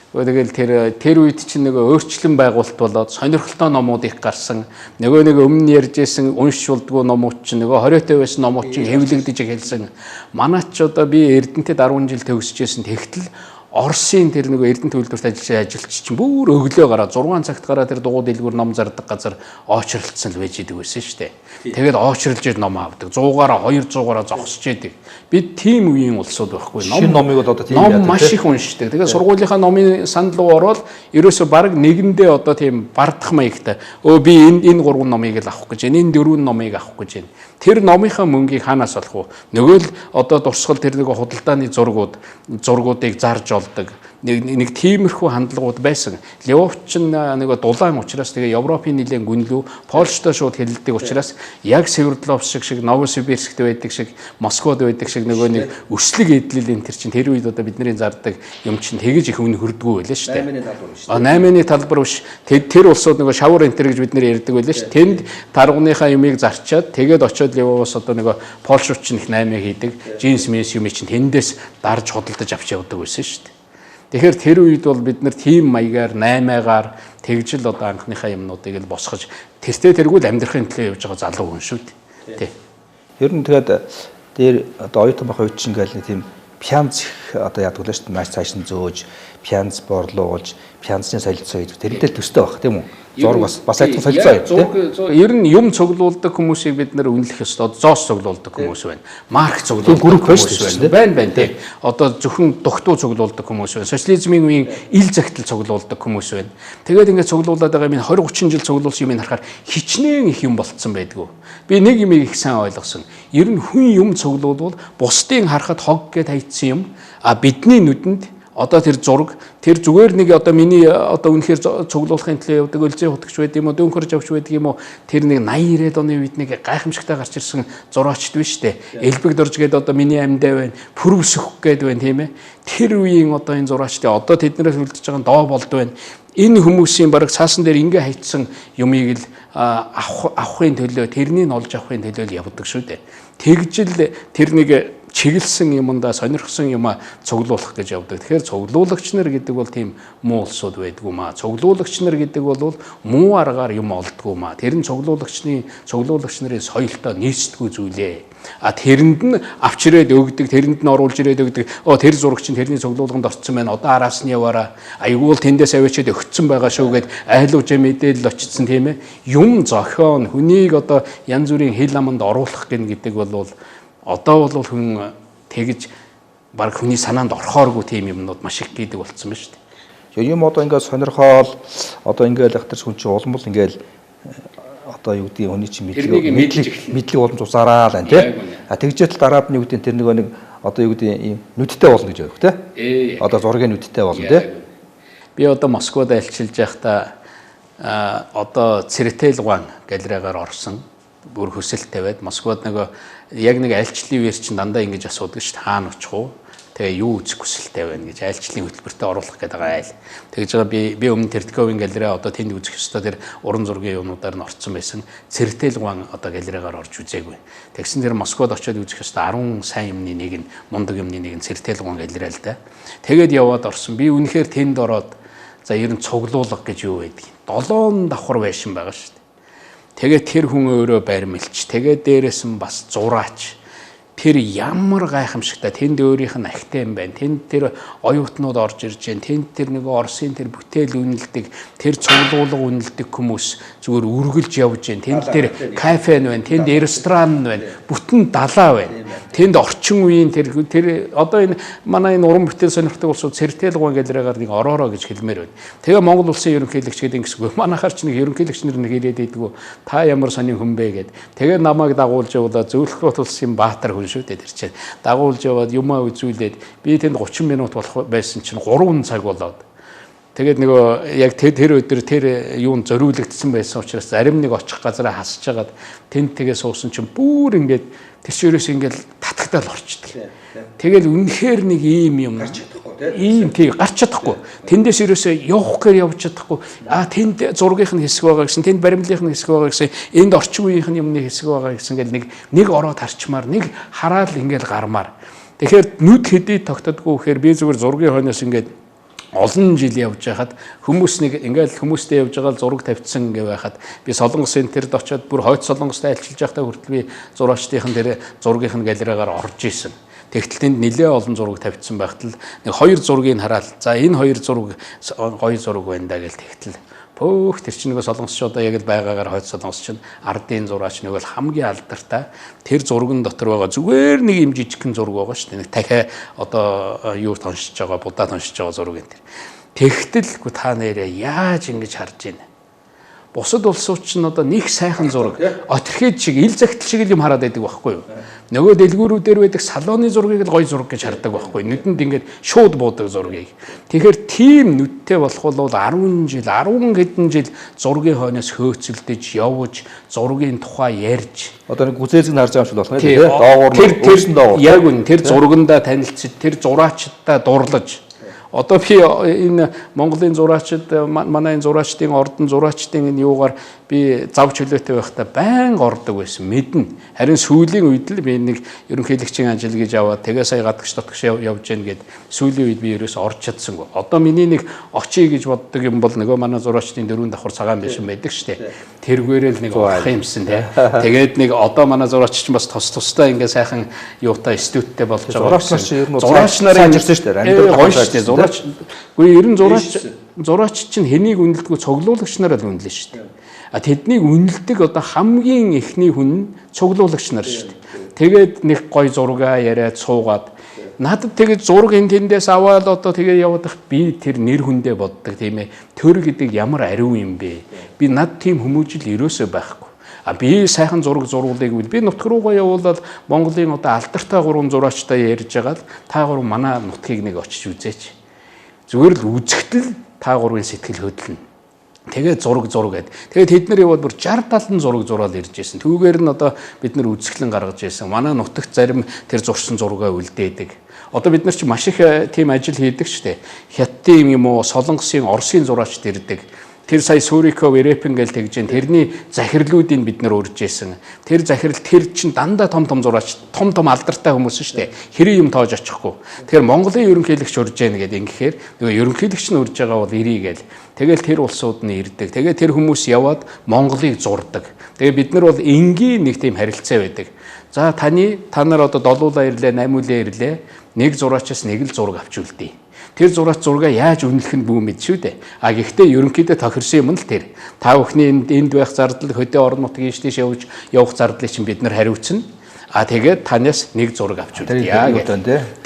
Тэгэл тэр үед чинь нэг өөрчлөн байгуулалт болоод сонирхолтой номууд их гарсан. Нөгөө нэг өмнө ярьжсэн уншиж болдгоо номууд чинь нөгөө 20-т байсан номууд чинь хэвлэгдэж эхэлсэн. Манай ч одоо би Эрдэнэтэд 10 жил төгсөжсэн. Тэгтэл Оросын тэр нэг Эрдэнэ төлөвлөлт ажилч чинь бүр өглөө гараад 6 цагт гараад тэр дугуй дэлгүүр ном зардаг газар очролцсон л байж идэг байсан шүү дээ. Тэгээд очролж ир ном авдаг. 100-аараа 200-аараа зогсож идэг. Бид тийм үеийн улсууд байхгүй. Шинэ номыг бол одоо тийм ном маш их уншдаг. Тэгээд сургуулийнхаа номын санд руу ороод ерөөсө баг нэгэндээ одоо тийм бардах маягтай би энэ 3 номыг л авах гэж байна. Энэ 4 номыг авах гэж байна. Тэр номынхаа мөнгийг хаанаас олох вэ? Нөгөө л одоо дурсгал тэр нэг худалдааны зургуудыг зарж олдог. Нэг тиймэрхүү хандлагууд байсан. Левовч нэг дулаан учраас тэгээ Европын нэгэн гүнлүү Польштой шууд хэлэлдэг учраас яг Свердловск шиг Новосибирскт байдаг шиг Москвад байдаг шиг нөгөө нэг өслөг эдлэл энэ төр чинь тэр үед одоо бидний зардаг юм чинь тэгэж их өн хөрдгөө байлаа шүү дээ. 8-ны талбар биш. Тэр улсууд нөгөө шавар энтер гэж бид нэр ярьдаг байлаа шүү. Тэнд таргууныхаа юмыг зарчаад тэгээд очиод Левовоос одоо нөгөө Польшууд чинь их 8 хийдэг. Джинс мэс юм чинь тэндээс дарж худалдаж авч явдаг байсан шүү дээ. Тэгэхээр тэр үед бол бид нар тийм маягаар 8-аар тэгжил одоо анхныхаа юмнуудыг л босгож тэргүүл амьдрахын төлөө явж байгаа залуу хүн шүү дээ. Тий. Ер нь тэгээд дээр одоо оюутан байх үед чинь ингээл нэг тийм пянз одоо яадаг л шүү дээ. Маш цааш нь зөөж, пянз борлуулж, пянзны солилцоо хийдэг. Тэрнтэй төстэй байх тийм үү? Зураг бас адилхан солилцоо хийдэг. Ер нь юм цуглуулдаг хүмүүсийг бид нар үнэлэх ёстой. Зоос цуглуулдаг хүмүүс байна. Марк цуглуулдаг хүмүүс байна. Байна тий. Одоо зөвхөн дугтуу цуглуулдаг хүмүүс байна. Социализмын үеийн ил захидал цуглуулдаг хүмүүс байна. Тэгээд ингээд цуглуулдаг байгаа юм 20-30 жил цуглуулсан юм харахаар хичнээн их юм болцсон байдгүй. Би нэг юм их сайн ойлгосон. Ер нь хүн юм цуглуулвал бусдын харахад хог гэд хайцсан юм. А бидний нүдэнд одоо тэр зураг тэр зүгээр нэг одоо миний одоо үнэхээр цуглуулахын төлөө явдаг өлзөө хутагч байд юм уу дөнгөрж авч байдаг юм уу тэр нэг 80-90-ад оны үед нэг гайхамшигтай гарч ирсэн зураачд биш үү элбэг дорж гээд одоо миний амьдаа байна пүрвсөх гээд байна тийм ээ тэр үеийн одоо энэ зураачдын одоо тэднээс үлдэж байгаа доо болд байна энэ хүмүүсийн бараг цаасан дээр ингээ хайцсан юмыг л авахын төлөө тэрнийг олж авахын төлөө л явдаг шүү дээ тэгжил тэр нэг чиглэсэн юмдаа сонирхсан юма цуглуулах гэж явдаг. Тэгэхээр цуглуулагч нар гэдэг бол тийм муу улсууд байдгүй маа. Цуглуулагч нар гэдэг бол муу аргаар юм олдгүй маа. Тэр нь цуглуулагч нарын соёлтой нийцдэггүй зүйлээ. А тэрэнд нь авч ирээд өгдөг, тэрэнд нь оруулж ирээд өгдөг. Тэр зураг чинь тэрний цуглуулганд орцсон байна. Одоо араас нь яваараа. Айгуул тэндээс авчиад өгцсөн байгаа шүү гэд айлуужаа мэдээлэл очсон тийм ээ. Юм зохион хүнийг одоо янз бүрийн хил аманд оруулах гэдэг бол одоо бол хүн тэгж баг хүний санаанд орохооргүй тийм юмнууд маш их гэдэг болцсон байна шүү дээ. Юм одоо ингээд сонирхоол одоо ингээд ахтарч хүн чинь улам бол ингээд одоо юу гэдэг хүний чинь мэдлэг уламж усаараа л байна тий. А тэгжээтэл дараад нь юу гэдэг тэр нэг одоо юу гэдэг ийм нүдтэй болно гэж байгаа тий. Одоо зургийн нүдтэй болно тий. Би одоо Москвад альчилж байхдаа одоо Цэретэлгуан галерейгаар орсон. Бүр хүсэл тавиад Москвад яг нэг альчлалын үеэр чинь дандаа ингэж асуудаг шүү дээ хаана очих уу тэгээ юу үзэх хүсэлтэй байна гэж альчлалын хөтөлбөртөө оруулах гэдэг айл тэгж байгаа би өмнө Тертковын галерей одоо тэнд үзэх ёстой тэр уран зургийн юмнуудаар нь орцсон байсан Цэретэлгуан одоо галерейгаар орж үзээгүй тэгсэн тэр Москвад очиод үзэх ёстой 10 сайн юмны нэг нь мундаг юмны нэг нь Цэретэлгуан галерей л да тэгээд яваад орсон би үнэхээр тэнд ороод за ер нь цуглуулга гэж юу байдаг 7 давхар байшин байгаа шүү дээ тэгээд тэр хүн өөрөө баримлч тэгээд дээрээс нь бас зураач тэр ямар гайхамшигтай тэнд өөрийнх нь ахтай юм байна тэнд тэр оюутнууд орж ирж байна тэнд тэр нэг Оросын тэр бүтээл үнэлдэг тэр цуглуулга үнэлдэг хүмүүс зүгээр үргэлж явж байна тэнд тэр кафе байна тэнд ресторан байна бүтэн далаа байна Тэнд орчин үеийн тэр одоо энэ манай энэ уран бүтээл сонирхдаг улсууд цэртэл гуай гэлрэгээр нэг ороороо гэж хэлмээр байна. Тэгээ Монгол улсын ерөнхийлөгч гэдэг ингэсгүй. Манайхаар ч нэг ерөнхийлөгч нар нэг хэлээд идэггүй. Та ямар сонин хүн бэ гэд. Тэгээ намайг дагуулж явуулаа зөвлөх улсын баатар хүн шүү дээ тэр чинь. Дагуулж яваад юмаа үзүүлээд би тэнд 30 минут болох байсан чинь 3 цаг болоод. Тэгээд нөгөө яг тэр өдөр тэр юунд зориулагдсан байсан учраас зарим нэг очих газараа хасж хагаад тэнд тэгээ суусан чинь бүр ингээд тэр чирээс ингээд татагтаал орчдөг. Тэгэл үнэхээр нэг ийм юм гарч чадахгүй тийм гарч чадахгүй. Тэндээс ерөөсөө явах гээр явж чадахгүй. Тэнд зургийнх нь хэсэг байгаа гэсэн, тэнд баримлынх нь хэсэг байгаа гэсэн, энд орчин үеийнх нь юмны хэсэг байгаа гэсэн гэл нэг ороод харчмаар нэг хараад ингээд гармаар. Тэгэхээр нүд хэдий тогтдоггүй гэхээр би зүгээр зургийн хойноос ингээд олон жил явж байхад хүмүүс нэг ингээл хүмүүстэй явж байгаа зураг тавьчихсан ингээ байхад би Солонгос центрт очиод бүр хойд Солонгостой альчилж байхдаа хүртэл би зураачдын тэр зургийнх нь галерейгаар орж исэн. Тэгтэл тэнд нэлээ олон зураг тавьчихсан байхад л нэг хоёр зургийг хараад за энэ хоёр зураг гоё зураг байна да гэж тэгтэл пөөх тэр чинь нөгөө солонгосчуудаа яг л байгаагаар хойд солонгос чинь ардын зураач нөгөө хамгийн алдартай тэр зурган дотор байгаа зүгээр нэг юм жижигхэн зураг байгаа шүү дээ. Нэг дахиа одоо юу тоншиж байгаа, будаа тоншиж байгаа зураг энэ. Тэгтэл та нэрээ яаж ингэж харж байна? Бусад улсууд чинь одоо нэг сайхан зураг отрхэд шиг ил загтал шиг юм хараад байдаг байхгүй юу? Нөгөө дэлгүүрүүдээр байдаг салооны зургийг л гоё зураг гэж хардаг байхгүй. Нүдэнд ингээд шууд буудаг зургийг. Тэгэхээр тийм нүдтэй болох бол 10 жил, 10 хэдэн жил зургийн хойноос хөөцөлдөж явж, зургийн тухай ярьж. Одоо нэг гүзээзэг харж байгаа юм шиг болох нэ тийм. Доогуур нь өөрсөн доогуур. Яг үн тэр зургандаа танилцж, тэр зураачдаа дурлаж. Одоо би энэ Монголын зураачид манай энэ зураачдын ордон зураачдын энэ юугаар би зав чөлөөтэй байхдаа байнга ордог байсан мэднэ. Харин сүүлийн үед л би нэг ерөнхийлөгчийн ажил гэж аваад тэгээ сая гадагш дотгош явж гэн гэд сүүлийн үед би ерөөс орж чадсангүй. Одоо миний нэг очие гэж боддог юм бол нөгөө манай зураачдын дөрөв давхар цагаан байшин байдаг штэ. Тэргээрэл нэг орох юмсан те. Тэгээд нэг одоо манай зураач чинь бас тустай ингээ сайхан юутай студиуттэй болж байгаа. Зураач нарын ажилласан штэ. Амьдрал штэ. Зураач үгүй ер нь зураач чинь хэнийг үнэлдэггүй цуглуулагч нараа л үнэлнэ шүү дээ. Тэднийг үнэлдэг одоо хамгийн эхний хүн нь цуглуулагч нар шүү дээ. Тэгээд нэг гой зургаа яриад суугаад надад тэгээд зураг тэндээс аваад одоо тэгээ явах би тэр нэр хүндээ боддог тийм ээ. Төр гэдэг ямар ариун юм бэ? Би над тийм хүмүүжил ерөөсөө байхгүй. Би сайхан зураг зургуулыг би нутг руугаа явуулаад Монголын одоо алдартай 3 зураачтай ярьж байгаад та гурав манай нутгийг нэг очиж үзээч. Зүгээр л үзэхдээ та гурвын сэтгэл хөдлөнө. Тэгээд зураг гэд. Тэгээд тэд нар яваад бүр 60 70 зураг зураал ирж байсан. Түүгээр нь одоо бид нар үзэсгэлэн гаргаж байсан. Манай нутагт зарим тэр зурсан зургаа үлдээдэг. Одоо бид нар чи маш их тийм ажил хийдэг штэ. Хятадын юм уу, Солонгосын, Оросын зураачд ирдэг. Тэр сая Суриков, Эрепен гэл тэгж тэрний захирлуудыг бид нар урьж байсан. Тэр захирал тэр чин дандаа том зураач, том алдартай хүмүүс шүү дээ. Хэрэг юм тоож очихгүй. Тэгэхээр Монголын ерөнхийлөгч урьж яана гэдэг ингэхээр нөгөө ерөнхийлөгч нь урьж байгаа бол ирий гээл. Тэгэл тэр улсууд нь ирдэг. Тэгээ тэр хүмүүс яваад Монголыг зурдаг. Тэгээ бид нар бол энгийн нэг тийм харилцаа байдаг. За та нар одоо 7 улаа ирлээ, 8 улаа ирлээ. Нэг зураачаас нэг л зураг авч үлдээ. Тэр зураач зургаа яаж үнэлэх нь бүү мэд шүү дээ. Гэхдээ ерөнхийдөө тохирсон юм л тэр. Та бүхний энд байх зардал хөдөө орон нутгийн дэш явах зардлыг чинь бид нар хариуцна. Тэгээд танаас нэг зураг авч үлдээ.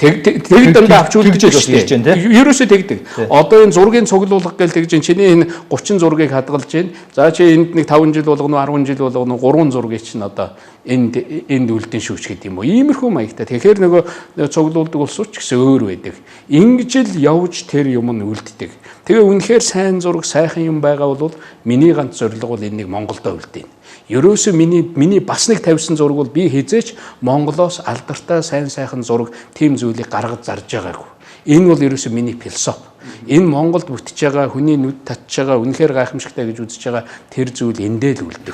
Тэг дандаа авч үлдэж байна. Ерөөсөө тэгдэг. Одоо энэ зургийн цуглуулга гэж тэгж чиний энэ 30 зургийг хадгалж байна. За чи энд нэг 5 жил болгоно 10 жил болгоно 3 зургийг чинь одоо энд үлдэн шүүч гэдэг юм уу. Иймэрхүү маягтай. Тэгэхээр нөгөө цуглуулдаг улсууд ч гэсэн өөр байдаг. Ингэж л явж тэр юм нь үлддэг. Тэгээ үнэхээр сайн зураг сайхан юм байгаа бол миний ганц зорилго бол энэ нэг Монголдо үлдээн. Ерөөсөө миний бас нэг тавьсан зураг бол би хизээч Монголоос алдартай сайн сайхан зураг тийм зүйлийг гаргаж зарж байгаагүй. Энэ бол ерөөсөө миний философи. Энэ Монголд бүтэж байгаа хүний нүд татж байгаа үнэхээр гайхамшигтай гэж үзэж байгаа тэр зүйл эндээ л үлдэх.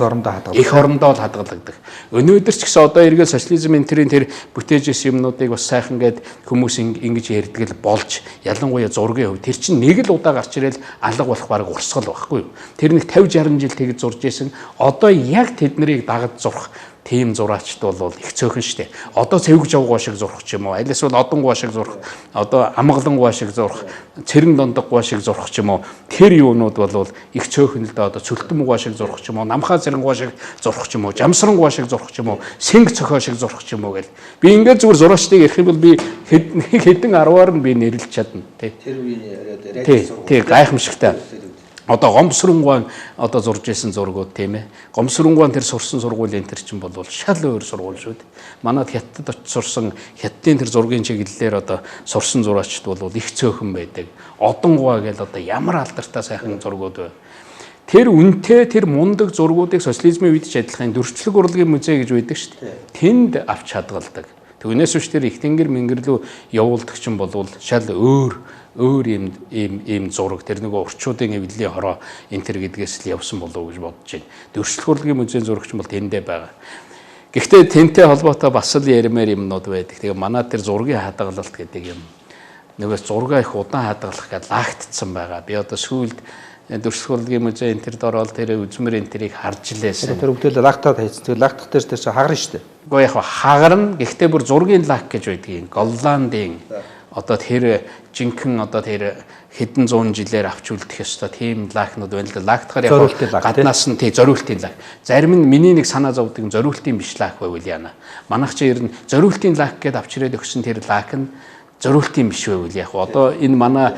Их орондоо л хадгалагддаг. Өнөөдөр ч гэсэн одоо эргээд социализмын тэр бүтээж ирсэн юмнуудыг бас сайхан гээд хүмүүс ингэж ярьдаг л болж ялангуяа зургийн хувь тэр чинь нэг л удаа гарч ирэл алга болох баг урсгал байхгүй юу. Тэр нэг 50 60 жил тэгж зурж исэн. Одоо яг тэднийг дагаж зурх тийм зураачд бол их цөөхөн штэ. Одоо цэвэг жавгоо шиг зурах ч юм уу, аль эсвэл одонгоо шиг зурах, одоо амгалангоо шиг зурах, цэрэн дондоггоо шиг зурах ч юм уу. Тэр юунууд бол их цөөхөн л дээ. Одоо цөлтөмгоо шиг зурах ч юм уу, намхаа цэрэнгоо шиг зурах ч юм уу, жамсрангоо шиг зурах ч юм уу, сэнг цохоо шиг зурах ч юм уу гэл. Би ингээд зүгээр зураачдыг ярих юм бол би хэдэн 10-аар нь би нэрлэж чадна тий. Тэр үеийн тий гайхамшигтай. Одоо гомсрөнгуан одоо зурж исэн зургууд тийм ээ. Гомсрөнгуан тэр сурсан сургуулийн тэр чинь бол шал өөр сургууль шүү дээ. Манайд хятад очиж сурсан хятадын тэр зургийн чиглэлээр одоо сурсан зураачд бол их цөөхөн байдаг. Одонгуа гэл одоо ямар алдартай сайхан зургууд вэ. Тэр үнэтэй тэр мундаг зургуудыг социализмын үед ч адилхан дөрвчлэг урлагийн музей гэж байдаг шүү дээ. Тэнд авч хадгалдаг. Түүнээс биш тэр их тэнгэр мингэрлүү явуулдаг чинь бол шал өөр ийм зураг тэр нэг урчуудын эвлэлийн хороо энэ төр гэдгээс л явсан болов уу гэж бодож байна. Дөрвчлэг урлагийн музейн зурагч бол тэндээ байгаа. Гэхдээ тэнтэй холбоотой бас л ярмаар юмнууд байдаг. Тэгээ манай тэр зургийн хадгалалт гэдэг юм. Нөгөөс зургаа их удаан хадгалах гэж лагтцсан байгаа. Би одоо сүүлд дөрвчлэг урлагийн музей энэ төрд ороод тэр үзмэр энэ тэрийг харж лээсэн. Тэр бүгдээ лагтаад хайцсан. Тэр лагтах дээр чинь хагарна шүү дээ. Гэхдээ яг хагарна. Гэхдээ бүр зургийн лаг гэж байдгийг. Голландын одоо тэр жинхэнэ одоо тэр хэдэн зуун жилээр авч үлдэх ёстой тийм лакнууд байна л да. Лактахаар яг гаднаас нь тий зориултын лак. Зарим нь миний нэг санаа зовдөг зориултын биш лак байвал яана. Манайх чи ер нь зориултын лак гэдээ авчирээд өгсөн тэр лак нь зориултын биш байвал яг одоо энэ манай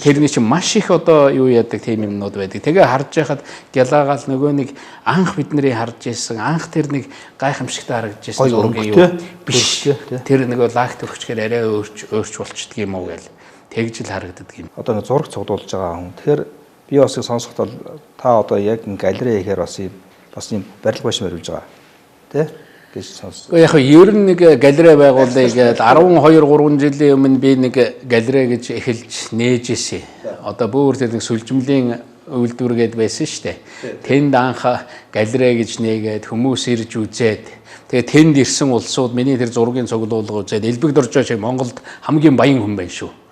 тэрний чинь маш их одоо юу яадаг тийм юмнууд байдаг. Тэгээ харж байхад гялаагаал нөгөө нэг анх бид нарыг харж ирсэн анх тэр нэг гайхамшигтай харагдаж ирсэн зургийн юу биш. Тэр нөгөө лагт өгчгээр арай өөрч болчдөг юм уу гэл тэгж л харагддаг юм. Одоо нэг зураг цуглуулж байгаа хүн. Тэгэхээр би бас сонсоход та одоо яг галерей хийхээр бас юм барилга башин барьж байгаа. Тэ? Яг ер нь нэг галерей байгуулъя гэдэг 12-3 жилийн өмнө би нэг галерей гэж эхэлж нээж ирсэн. Одоо бүр тэр нэг сүлжмлийн үйлдвэргээд байсан шүү дээ. Тэнд анх галерей гэж нээгээд хүмүүс ирж үзээд тэгээ тэнд ирсэн улсууд миний тэр зургийн цуглуулга үзээд элбэг доржоо чи Монголд хамгийн баян хүн байна шүү.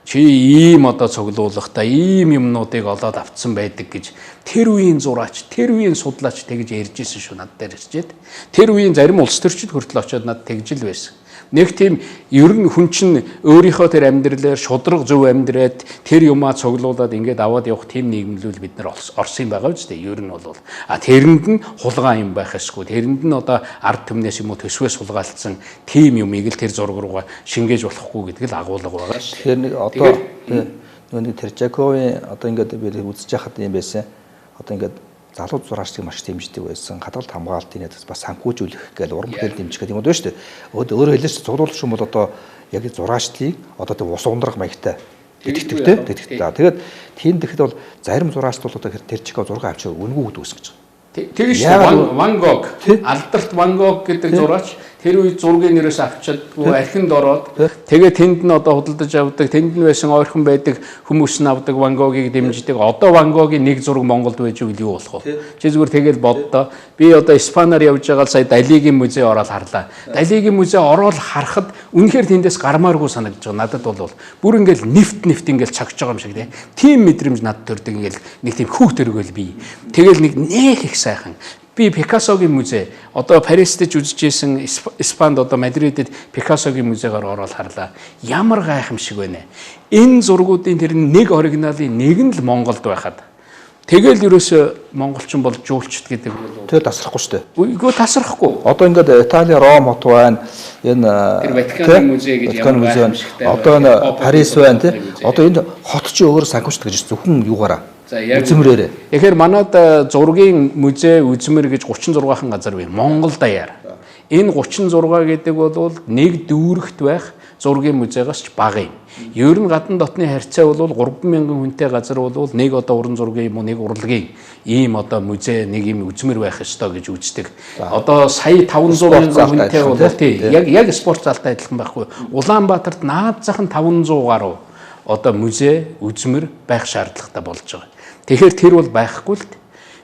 Чи ийм одоо цуглуулгатай ийм юмнуудыг олоод авцсан байдаг гэж тэр үеийн зураач, тэр үеийн судлаач тэгж ярьж ирсэн шүү над дээр ирчээд. Тэр үеийн зарим улс төрчид хүртэл очиод над тэгж л байсан. Нэг тийм ер нь хүн чинь өөрийнхөө тэр амьдралаар шудраг зөв амьдраад тэр юмаа цуглуулад ингээд аваад явах тийм нийгэмлүүл бид нар орсон юм байгаа үстэй. Ер нь бол тэрэнд нь хулгай юм байх эсгүй. Тэрэнд нь одоо ард түмнээс юм уу төсвөөс хулгайлцсан тийм юмыг л тэр зураг руугаа шингээж болохгүй гэдэг л агуулга байгаа. Тэгэхээр нэг одоо нэг тэр Жаковын одоо ингээд би үзэж яхад юм байсан. Одоо ингээд залуу зураачдыг маш дэмждэг байсан. Хадгалт хамгаалтын яд бас санхүүжүүлэх гээл уран бүтээл дэмжих гэдэг юм байна шүү дээ. Өөрөөр хэлбэл цуглуулах юм бол одоо яг зураачдыг одоо тэг ус ундрах маягтай тэтгэдэг те. Тэгээд тийм тэгэхэд бол зарим зураачд бол одоо тэр чиг зураг авчир үнгүй өгдөг гэсэн гэж байна. Тэгэж Ван Гог алдарт Ван Гог гэдэг зураач тэр үед зургийн нэрээс авчиадгүй архинд ороод тэгээ тэнд нь одоо худалдаж авдаг тэнд нь байсан ойрхон байдаг хүмүүс нь авдаг Ван Гогийг дэмждэг. Одоо Ван Гогийн нэг зураг Монголд байж үйл юу болох вэ? Чи зүгээр тэгэл боддоо. Би одоо Испанаар явж байгаа сая Далигийн музей ороод харлаа. Далигийн музей ороод харахад үнэхээр тэндээс гармааргүй санагдаж байгаа. Надад бол бүр ингээл нефт ингээл чагж байгаа юм шиг тийм мэдрэмж надад төрдөг ингээл нэг тийм хүүхд төргөл би. Тэгэл нэг нэх их сайхан. Би Пикассогийн музей одоо Парист ч үзэж исэн Испанд одоо Мадридэд Пикассогийн музейгаар ороод харлаа. Ямар гайхамшиг байна. Энэ зургуудын тэр нэг оригиналын нэг нь л Монголд байхад тэгэл ерөөсө монголчин бол жуулчт гэдэг бол тэгээ тасрахгүй шүү дээ. Үгүй тасрахгүй. Одоо ингээд Итали Ром хот байна. Энэ тэр Ватиканы музей гэж ямар гайхамшигтай. Одоо энэ Парис байна тий. Одоо энэ хот чи өөр санхүүждэг гэж зөвхөн юугаараа үзмэрээрээ. Тэгэхээр манайд зургийн музей үзмэр гэж 36хан газар байна. Монгол даяар. Энэ 36 гэдэг бол нэг дүүрэгт байх зургийн музейгаас ч бага юм. Ер нь гадна дотны харьцаа бол 3000 хүнтэй газар бол нэг одоо уран зургийн юм уу нэг урлагийн ийм одоо музей нэг юм үзмэр байх ёстой гэж үздэг. Одоо сая 500 хүнтэй бол тий яг спорт залтай адилхан байхгүй. Улаанбаатарт наад зах нь 500 гаруй одоо музей үзмэр байх шаардлагатай болж байгаа. Тэгэхээр тэр бол байхгүй л.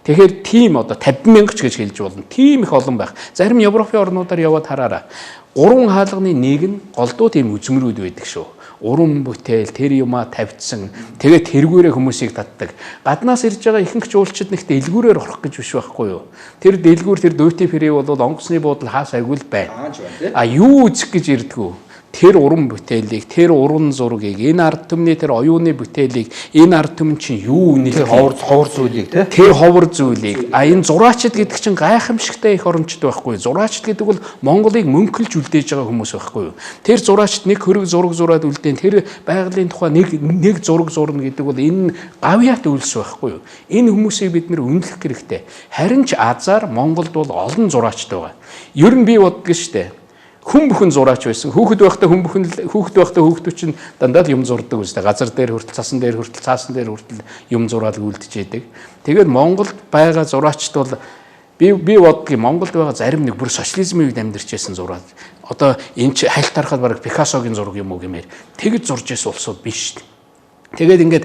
Тэгэхээр тийм одоо 50,000 ч гэж хэлж болно. Тийм их олон байх. Зарим Европын орнуудаар яваад хараараа. 3 хаалганы нэг нь голдуу тийм үзмэрүүд байдаг шүү. уран бүтээл тэр юмаа тавьдсан. Тэгээд тэргүүрээ хүмүүсийг татдаг. Гаднаас ирж байгаа ихэнх жуулчид нэгтээ элгүүрээр орох гэж биш байхгүй юу? Тэр дэлгүүр тэр дуйти фри бол онгоцны буудал хаас агил байна. А юу үзэх гэж ирдгүү? Тэр уран бүтээлийг, тэр уран зургийг, энэ ард түмний тэр оюуны бүтээлийг, энэ ард түмэн чинь юу нэлээд ховор зүйлийг тий. Тэр ховор зүйлийг энэ зураачид гэдэг чинь гайхамшигтай их оромжтой байхгүй юу? Зураачид гэдэг бол Монголыг мөнхөлж үлдээж байгаа хүмүүс байхгүй юу? Тэр зураачид нэг хөрөг зураг зураад үлдээн тэр байгалийн тухай нэг зураг зурна гэдэг бол энэ гавьяат үйлс байхгүй юу? Энэ хүмүүсийг бид нэр үнэлэх хэрэгтэй. Харин ч азар Монголд бол олон зураач байгаа. Ер нь би боддог штэ. Хүн бүхэн зураач байсан. Хүүхэд байхдаа хүүхдүүд чинь дандаа юм зурдаг үстэй. Газар дээр хүртэл, цасан дээр хүртэл, цаасан дээр хүртэл юм зураад үлдчихэдэг. Тэгээд Монголд байгаа зураачд бол би боддгийн Монголд байгаа зарим нэг бүр социализмын үед амьдарчсэн зураад. Одоо энэ чи хальт харахад бараг Пикассогийн зураг юм уу гэмээр тэгж зурж исэн улсууд биш шүү дээ. Тэгээд ингээд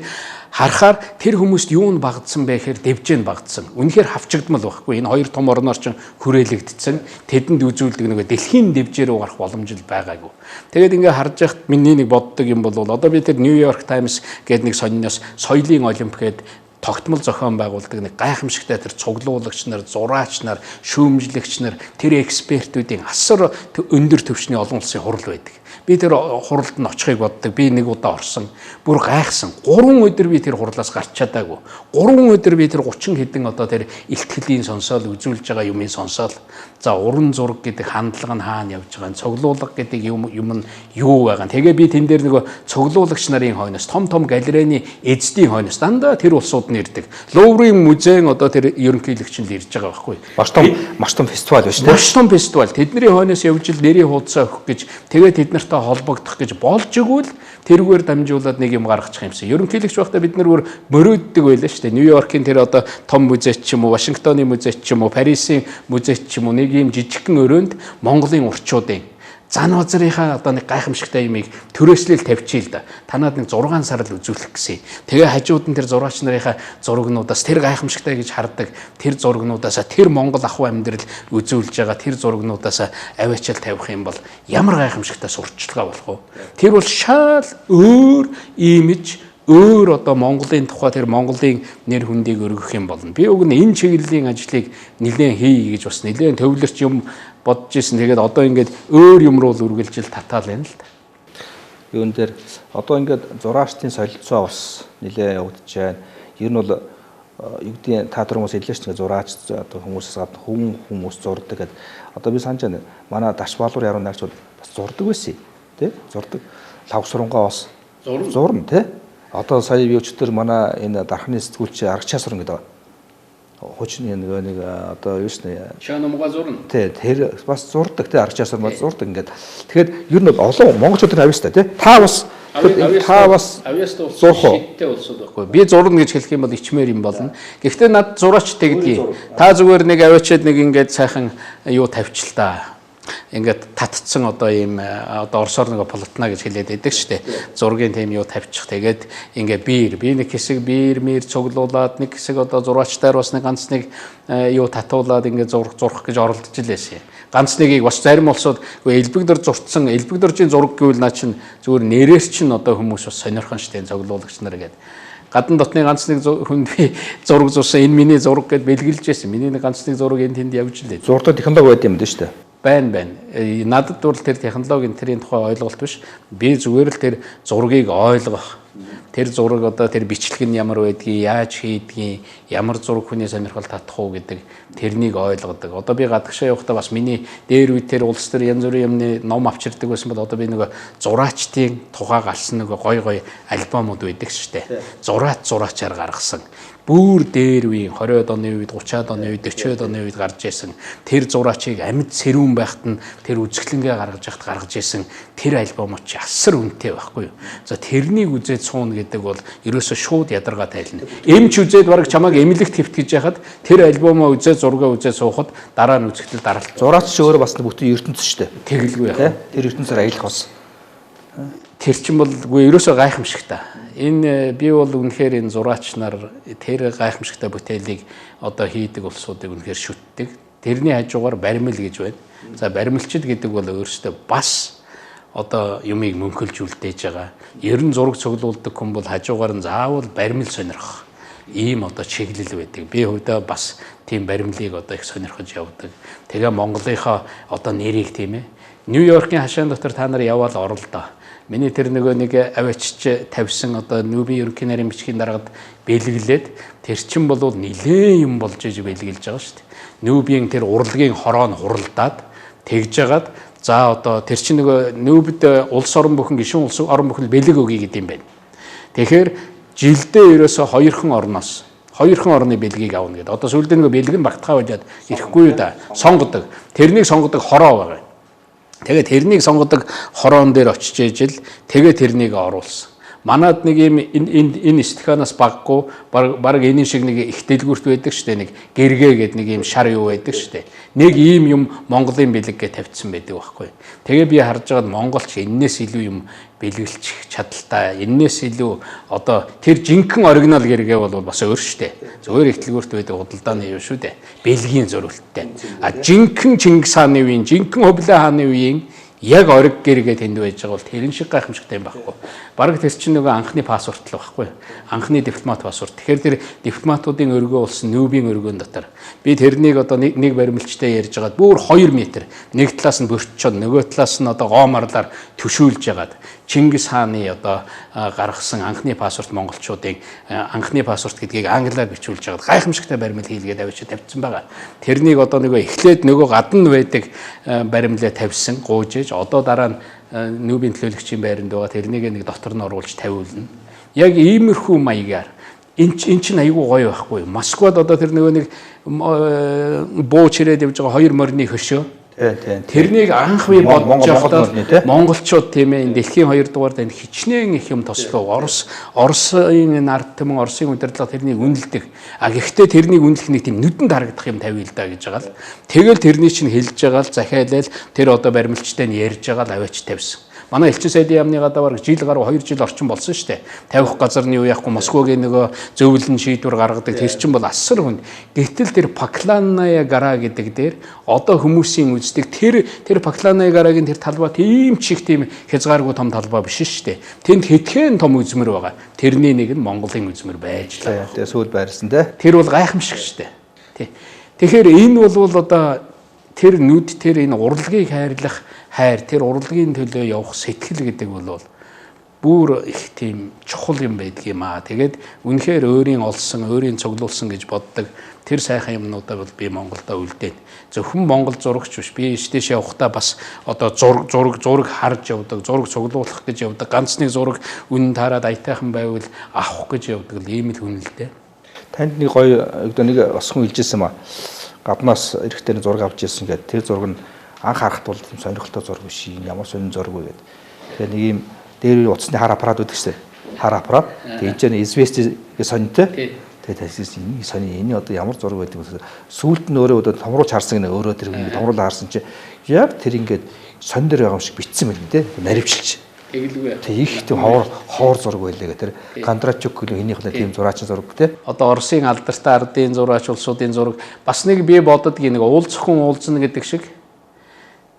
харахаар тэр хүмүүст юу нь багдсан бэ гэхээр дэвжэн багдсан. Үнэхээр хавчигдмал байхгүй. Энэ хоёр том орноор ч хүрээлэгдсэн. Тэдэнд үзүүлдэг нэг дэлхийн дэвжээр гарах боломж л байгаагүй. Тэгээд ингээ харж яхад миний нэг боддог юм бол одоо би тэр New York Times гэдэг нэг сонниос соёлын олимп гээд тогтмол зохион байгуулдаг нэг гайхамшигтай тэр цуглуулагч нар, зураач нар, шүүмжлэгч нар, тэр экспертүүдийн асар өндөр түвшний олон улсын хурал байдаг. Би тэр хуралд нь очихыг боддог. Би нэг удаа орсон. Бүр гайхсан. 3 өдөр би тэр хурлаас гарч чадаагүй. 3 өдөр би тэр 30 хэдэн одоо тэр илтгэлийн сонсоол үзүүлж байгаа юмын сонсоол. За уран зураг гэдэг хандлага нь хаана явж байгаа, цуглуулга гэдэг юм нь юу байгаа. Тэгээ би тэн дээр нөгөө цуглуулагч нарын хойноос том галерейны эзэдийн хойноос дандаа тэр улсууд нь ирдэг. Луврын музейн одоо тэр ерөнхийлөгч нь ирж байгаа байхгүй. Маш том фестиваль байна шүү дээ. Маш том фестиваль. Тэдний хойноос явж ил нэрийн хуудасаа өгөх гэж тэгээд тэднэртэй холбогдох гэж болж игвэл тэрүүгээр дамжуулаад нэг юм гаргачих юмсан. Ерөнхийлөгч байхдаа бид нар мөрөөддөг байлаа шүү дээ. Нью-Йоркийн тэр одоо том музейч ч юм уу, Вашингтоны музейч ч юм уу, Парисын музейч ч юм уу нэг юм жижигхэн өрөөнд Монголын урчуудын зан базрынхаа одоо нэг гайхамшигтай юмыг төрөөслөл тавьчихъя л да. Танаад нэг 6 сар л үзүүлэх гэсэн. Тэгээ хажууд нь тэр зураач нарынхаа зурагнуудаас тэр гайхамшигтай гэж хардаг тэр зурагнуудаас тэр Монгол ахуй амьдрал үзүүлж байгаа тэр зурагнуудаас аваачаал тавих юм бол ямар гайхамшигтай сурталчилгаа болох вэ? Тэр бол шал өөр имиж өөр одоо Монголын тухай тэр Монголын нэр хүндийг өргөх юм болно. Би уг нь энэ чиглэлийн ажлыг нэлээд хийе гэж бас нэлээд төвлөрч юм бодож ирсэн. Тэгээд одоо ингээд өөр юм руу л үргэлжил татаал байна л да. Юун дээр одоо ингээд зураачдын солилцоо бас нэлээд явагдаж байна. Ер нь бол юу гэдгийг та түрүүс хэллээч нэг зураач одоо хүмүүсээс гадна хүмүүс зурдаг гэдэг. Одоо би санаж байна. Манай Даш Балуур яруу найрч бол бас зурдаг байсан тий? Зурдаг. Лавсрангаа бас зурна тий? Одоо сая вивчтэр манай энэ дархны сэтгүүлч Аргачаасран гэдэг хуучин нэг одоо юу шнэ Шаанамга зурна. Тий, тэр бас зурдаг тий Аргачаасран бас зурдаг ингээд. Тэгэхээр ер нь олон монголчууд нь авьяастай тий. Та бас авьяастай шидтэй улсууд байхгүй. Би зурна гэж хэлэх юм бол ичмээр юм болно. Гэхдээ над зураач тэгдгийг. Та зүгээр нэг авиачаад нэг ингээд сайхан юу тавьчих л та. Ингээд татцсан одоо ийм одоо орсоор нэг полотна гэж хэлээд байдаг шүү дээ. Зургийн тийм юу тавьчих. Тэгээд ингээд би нэг хэсэг биер цуглуулад нэг хэсэг одоо зураачтаар бас нэг ганц нэг юу татуулаад ингээд зурх гэж оролдож илээсэн. Ганц нэгийг бас зарим улсууд элбэгдэр зурцсан элбэгдэржийн зураг гэвэл наа чинь зүгээр нэрээр чинь одоо хүмүүс бас сонирхон шүү дээ цуглуулагч нар гэдэг. Гадна дотны ганц нэг хүнд би зураг зурсан энэ миний зураг гэд бэлгэлж байсан. Миний нэг ганц нэг зураг энэ тэнд явж илээ. Зурдаг технологи байд юм дээ шүү дээ. Байна. Надад бол тэр технологийн тэрийн тухай ойлголт биш. Би зүгээр л тэр зургийг ойлгох. Тэр зураг одоо тэр бичлэг нь ямар байдгийг, яаж хийдгийг, ямар зураг хүний сонирхол татах уу гэдэг тэрнийг ойлгодог. Одоо би гадагшаа явахдаа бас миний дээр үе тэр улс төр янз бүрийн юмны ном авчирдаг байсан бол одоо би нөгөө зураачдын тухай гарсан нөгөө гой альбомуд байдаг шүү дээ. Зураачаар гаргасан. Бүр дээр үеийн 20-од оны үед, 30-од оны үед, 40-од оны үед гарч ирсэн тэр зураачийг амьд сэрүүн байхад нь тэр үзэсгэлэнгээ гаргаж ирсэн тэр альбомууд ч асар үнэтэй байхгүй юу. За тэрнийг үзээд сууна гэдэг бол ерөөсөө шууд ядаргаа тайлна. Эмч үзээд бараг чамайг эмнэлэгт хэвтгэж яхад тэр альбомоо үзээд зургаа үзээд суухад дараа нь үзэхтэл даралт. Зураач ч өөрөө бас бүтэн ертөнц шүү дээ. Тэгэлгүй яах. Тэр ертөнцөөр аялах бас. Тэр чинь бол ерөөсөө гайхамшигтай. Энэ би бол үнэхээр энэ зураач нар тэр гайхамшигтай бүтээлийг одоо хийдэг улсуудыг үнэхээр шүтдэг. Тэрний хажуугаар баримл гэж байна. За баримлчид гэдэг бол өөрөөсөө бас одоо юмыг мөнхөлж үлдээж байгаа. Ер нь зураг цуглуулдаг хүн бол хажуугаар нь заавал баримл сонирхох ийм одоо чиглэл байдаг. Би хувьдаа бас тийм баримлыг одоо их сонирхож явдаг. Тэгээ Монголынхоо одоо нэрийг тийм ээ Нью-Йоркийн хашаан дотор та нар яваад оролдоо. Миний тэр нөгөө нэг авчиж тавьсан одоо Нүүбийн ерөнхий нарийн бичгийн дараагад бэлгэлээд тэр чин бол нилээн юм болж иж бэлгэлж байгаа шүү дээ. Нүүбийн тэр урлагийн хороо нь хуралдаад тэгж жагаад за одоо тэр чин нөгөө Нүүбд улс орон бүхэн гишүүн улс орон бүхэн бэлэг өгье гэдэг юм байна. Тэгэхээр жилдээ ерөөсө 2хан орноос 2хан орны бэлгийг авна гэдэг. Одоо сүүлдээ нөгөө бэлэг нь багтахаа байжаад ирэхгүй юу да. Сонгодог. Тэрнийг сонгодог хороо байгаа. Тэгээд тэрнийг сонгодог хороон дээр очиж ижил тэгээд тэрнийг оруулсан. Манад нэг юм энэ стиханаас баггүй баг энэ шиг нэг их дэлгүүрт байдаг штэ нэг гэргээ гэдэг нэг юм шар юу байдаг штэ. Нэг ийм юм Монголын бэлэггээ тавьчихсан байдаг байхгүй. Тэгээ би харж байгаад монголч энээс илүү юм бэлгэлчих чадaltaй. Энээс илүү одоо тэр жинхэнэ оригинал гэргээ бол бас өөр штэ. Зөвөр их дэлгүүрт байдаг худалдааны юм шүү дээ. Бэлгийн зөрүүлттэй. А жинхэнэ Чингис хааны үеийн жинхэнэ Хубилай хааны үеийн яг ориг гэргээ тэнд байж байгаа бол тэрэн шиг гайхамшигтай юм байхгүй. Бараг тэр чинь нөгөө анхны паспорт л байхгүй. Анхны дипломат паспорт. Тэгэхээр тэр дипломатуудын өргөө болсон Нүүбийн өргөөн дотор би тэрнийг одоо нэг баримлчтай ярьж байгаад бүр 2 метр нэг талаас нь бөрччод нөгөө талаас нь одоо гоомарлаар төшөөлж байгаад Чингис хааны одоо гаргасан анхны паспорт монголчуудын анхны паспорт гэдгийг англиар бичүүлж байгаад гайхамшигтай баримл хийлгээд авчиж тавьсан байгаа. Тэрнийг одоо нөгөө эхлээд нөгөө гадна байдаг баримлаа тавьсан гуужж одоо дараа нь Нүүбийн төлөөлөгчийн байранд байгаа тэрнийг нэг дотор нь оруулж тавиулна. Яг иймэрхүү маягаар эн чинь айгүй гоё байхгүй. Москвад одоо тэр нөгөө нэг бууч ирээд явж байгаа 2 морины хөшөө. Тэрнийг анх би бодож байхдаа монголчууд тийм ээ дэлхийн 2 дугаард энэ хичнээн их юм тослоо. Оросын ард түмэн Оросын удирдлага тэрнийг үнэлдэг. А гэхдээ тэрнийг үнэлэх нэг тийм нүдэнд харагдах юм тавиул да гэж байгаа л. Тэгэл тэрний чинь хэлж байгаа л захиалал тэр одоо баримлчтай нь ярьж байгаа л аваач тавьсан. Манай элчин сайдын яамны гадаа бараг жил гаруй 2 жил орчим болсон шүү дээ. Тавих газар нь юу яахгүй Москвагийн нөгөө зөвлөн шийдвэр гаргадаг тэр чинь бол асар хүнд. Гэтэл тэр Покланная гора гэдэг дээр одоо хүмүүсийн үздэг тэр Покланная горагийн тэр талбай тийм чих тийм хязгааргүй том талбай биш шүү дээ. Тэнд хэдхэн том үзмэр байгаа. Тэрний нэг нь Монголын үзмэр байж л байгаа. Тэгээ сүүл байрсан те. Тэр бол гайхамшиг шүү дээ. Тэгэхээр энэ бол одоо тэр нүд тэр энэ урлагийг хайрлах хайр тэр урлагийн төлөө явах сэтгэл гэдэг бол бүр их тийм чухал юм байдаг юм аа. Тэгээд үнэхээр өөрийн олсон, өөрийн цуглуулсан гэж боддог тэр сайхан юмнуудаа бол би Монголдо үлдээн. Зөвхөн монгол зурагч биш. Би дэше явахдаа бас одоо зураг харж явдаг, зураг цуглуулах гэж явдаг. Ганц нэг зураг үнэн таарад аятайхан байвал авах гэж явдаг л ийм л үнэлтэй. Танд нэг гоё нэг бас хүн хэлжсэн юм аа. Гаднаас эрэхтэй нэг зураг авч ирсэн гэдэг. Тэр зураг нь анх харахад бол тийм сонирхолтой зураг биш юм. Ямар сонин зураг вэ гэдэг. Тэгэхээр нэг юм дээр утасны хар аппарат үүдэх шээ. Хар аппарат. Тэгээд энэ известий сонинтой. Тэгээд таашис энэ сони энэ одоо ямар зураг байдаг вэ? Сүүлд нь өөрөө одоо томруулж харсан гэнэ өөрөө тэр хүн томруулж харсан чи яг тэр ингээд сонь дээр байгаа юм шиг битсэн байна те. Наривчилж. Тэгэлгүй. Тэг их тийм хоор зураг байлаа гэх тэр Кондрачук гэх энийх нь тийм зураачин зураг те. Одоо Оросын алдартай ардын зураач улсуудын зураг бас нэг би бодод нэг уулзхан уулзна гэдэг шиг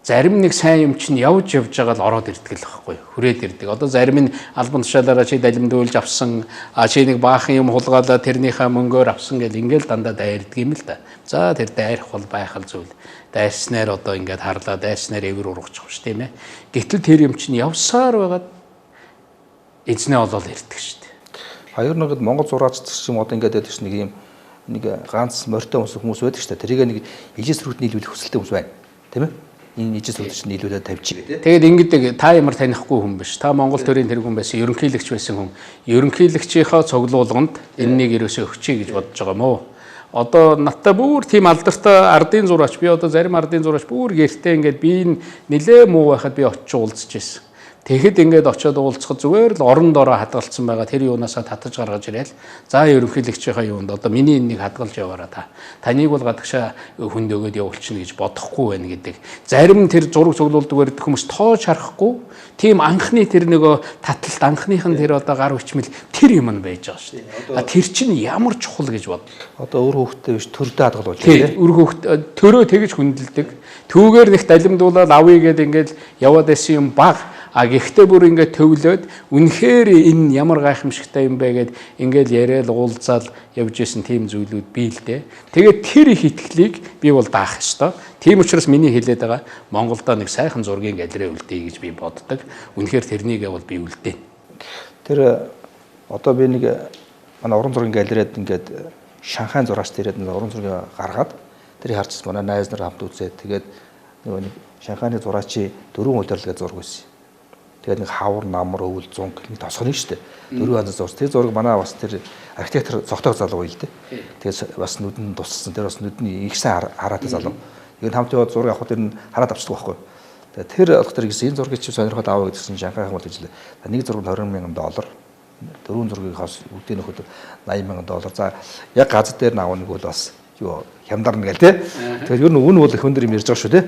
зарим нэг сайн юм чинь явж байгаа л ороод ирдэг л байхгүй хүрээд ирдэг. Одоо зарим нь албан тушаалаараа чи далимдуулж авсан, чи нэг баахан юм хулгаалаа тэрнийхээ мөнгөөр авсан гэл ингээл дандаа дайрдаг юм л да. За тэр дайрах бол байхал зүйл. Дайрснаар одоо ингээд харлаа, дайрснаар эвэр ургачих ш тийм ээ. Гэтэл тэр юм чинь явсаар байгаад эзнээ олоод ирдэг шүү дээ. Хоёр нэгэд Монгол зураач юм одоо ингээд байдаг ш нэг юм нэг ганц морьтой хүмүүс байдаг ш. Тэрийг нэг ижил сүргүүд нийлүүлэх хүсэлтэй хүмүүс байна. Тийм ээ? Энэ ижил сүргүүд нийлүүлээд тавьчих. Тэгээд ингээд та ямар танихгүй хүн биш. Та Монгол төрийн тэргүүн байсан, ерөнхийлөгч байсан хүн. Ерөнхийлөгчийнхөө цуглуулганд энэнийг ерөөсөө өгчий гэж бодож байгаа юм уу? Одоо надтай бүр тийм алдартай ардын зураач би одоо зарим ардын зураач бүр гэртээ ингээд би нэлээ муу байхад би очиж уулзж ирсэн. Тэгэхэд ингээд очиод уулзахад зүгээр л орон дороо хадгалсан байгаа тэр юунаасаа татаж гаргаж ирээл за ерөнхийлөгчийнхаа юунд одоо миний энэнийг хадгалж яваараа таныг бол гадагшаа хүнд өгөөд явуулчихна гэж бодохгүй байна гэдэг. Зарим тэр зураг цуглуулдаг барьдаг хүмүүс тоож харахгүй тийм анхны тэр нөгөө таталт анхныхын тэр одоо гар хүчмэл тэр юм нь байж байгаа шүү дээ. Тэр чинь ямар чухал гэж бод. Одоо өр хөвгтөө биш төрдөө хадгалуулж тийм өр хөвгт төрөө тэгж хүндэлдэг. Түүгээр нэг далимдуулаад авъя гэдээ ингээд яваад байсан юм баг. Гэхдээ бүр ингээд төвлөөд үнэхээр энэ ямар гайхамшигтай юм бэ гэд ингээд яриад уулзаал явж исэн тийм зүйлүүд бий л дээ. Тэгээд тэр их итгэлийг би бол даах ёстой. Тийм учраас миний хэлээд байгаа Монголдо нэг сайхан зургийн галерей үлдээе гэж би боддог. Үнэхээр тэрнийгээ бол би үлдээн. Тэр одоо би нэг манай уран зургийн галерейд ингээд Шанхай зураач дээрээ нэг уран зургийг гаргаад тэрийг харж манай найз нар хамт үзээд тэгээд нөгөө нэг Шанхайны зураачийн дөрвөн удирлага зураг байсан. Тэгээд нэг хавар, намар, өвөл, зунг нэг тосгоно шүү дээ. Дөрвөн янз зураг. Тэр зураг манай бас тэр архитектор зогтоох залуу байл дээ. Тэгээд бас нүдэн туссан. Тэр бас нүдний их сайн хараатай залуу. Тэгээд хамт яваад зураг авах тэр нь хараад авчдаг байхгүй. Тэгээд тэр болох тэр гэсэн энэ зургийг чи сонирхоод аваа гэдгсэн Шанхай хамт хэлээ. Нэг зураг $20,000. Дөрвөн зургийнхаас үүдээ нөхөд $80,000. За яг газар дээр наавна бол бас юу хямдарна гэл тээ. Тэгэхээр ер нь үн бол их өндөр юм ярьж байгаа шүү тээ.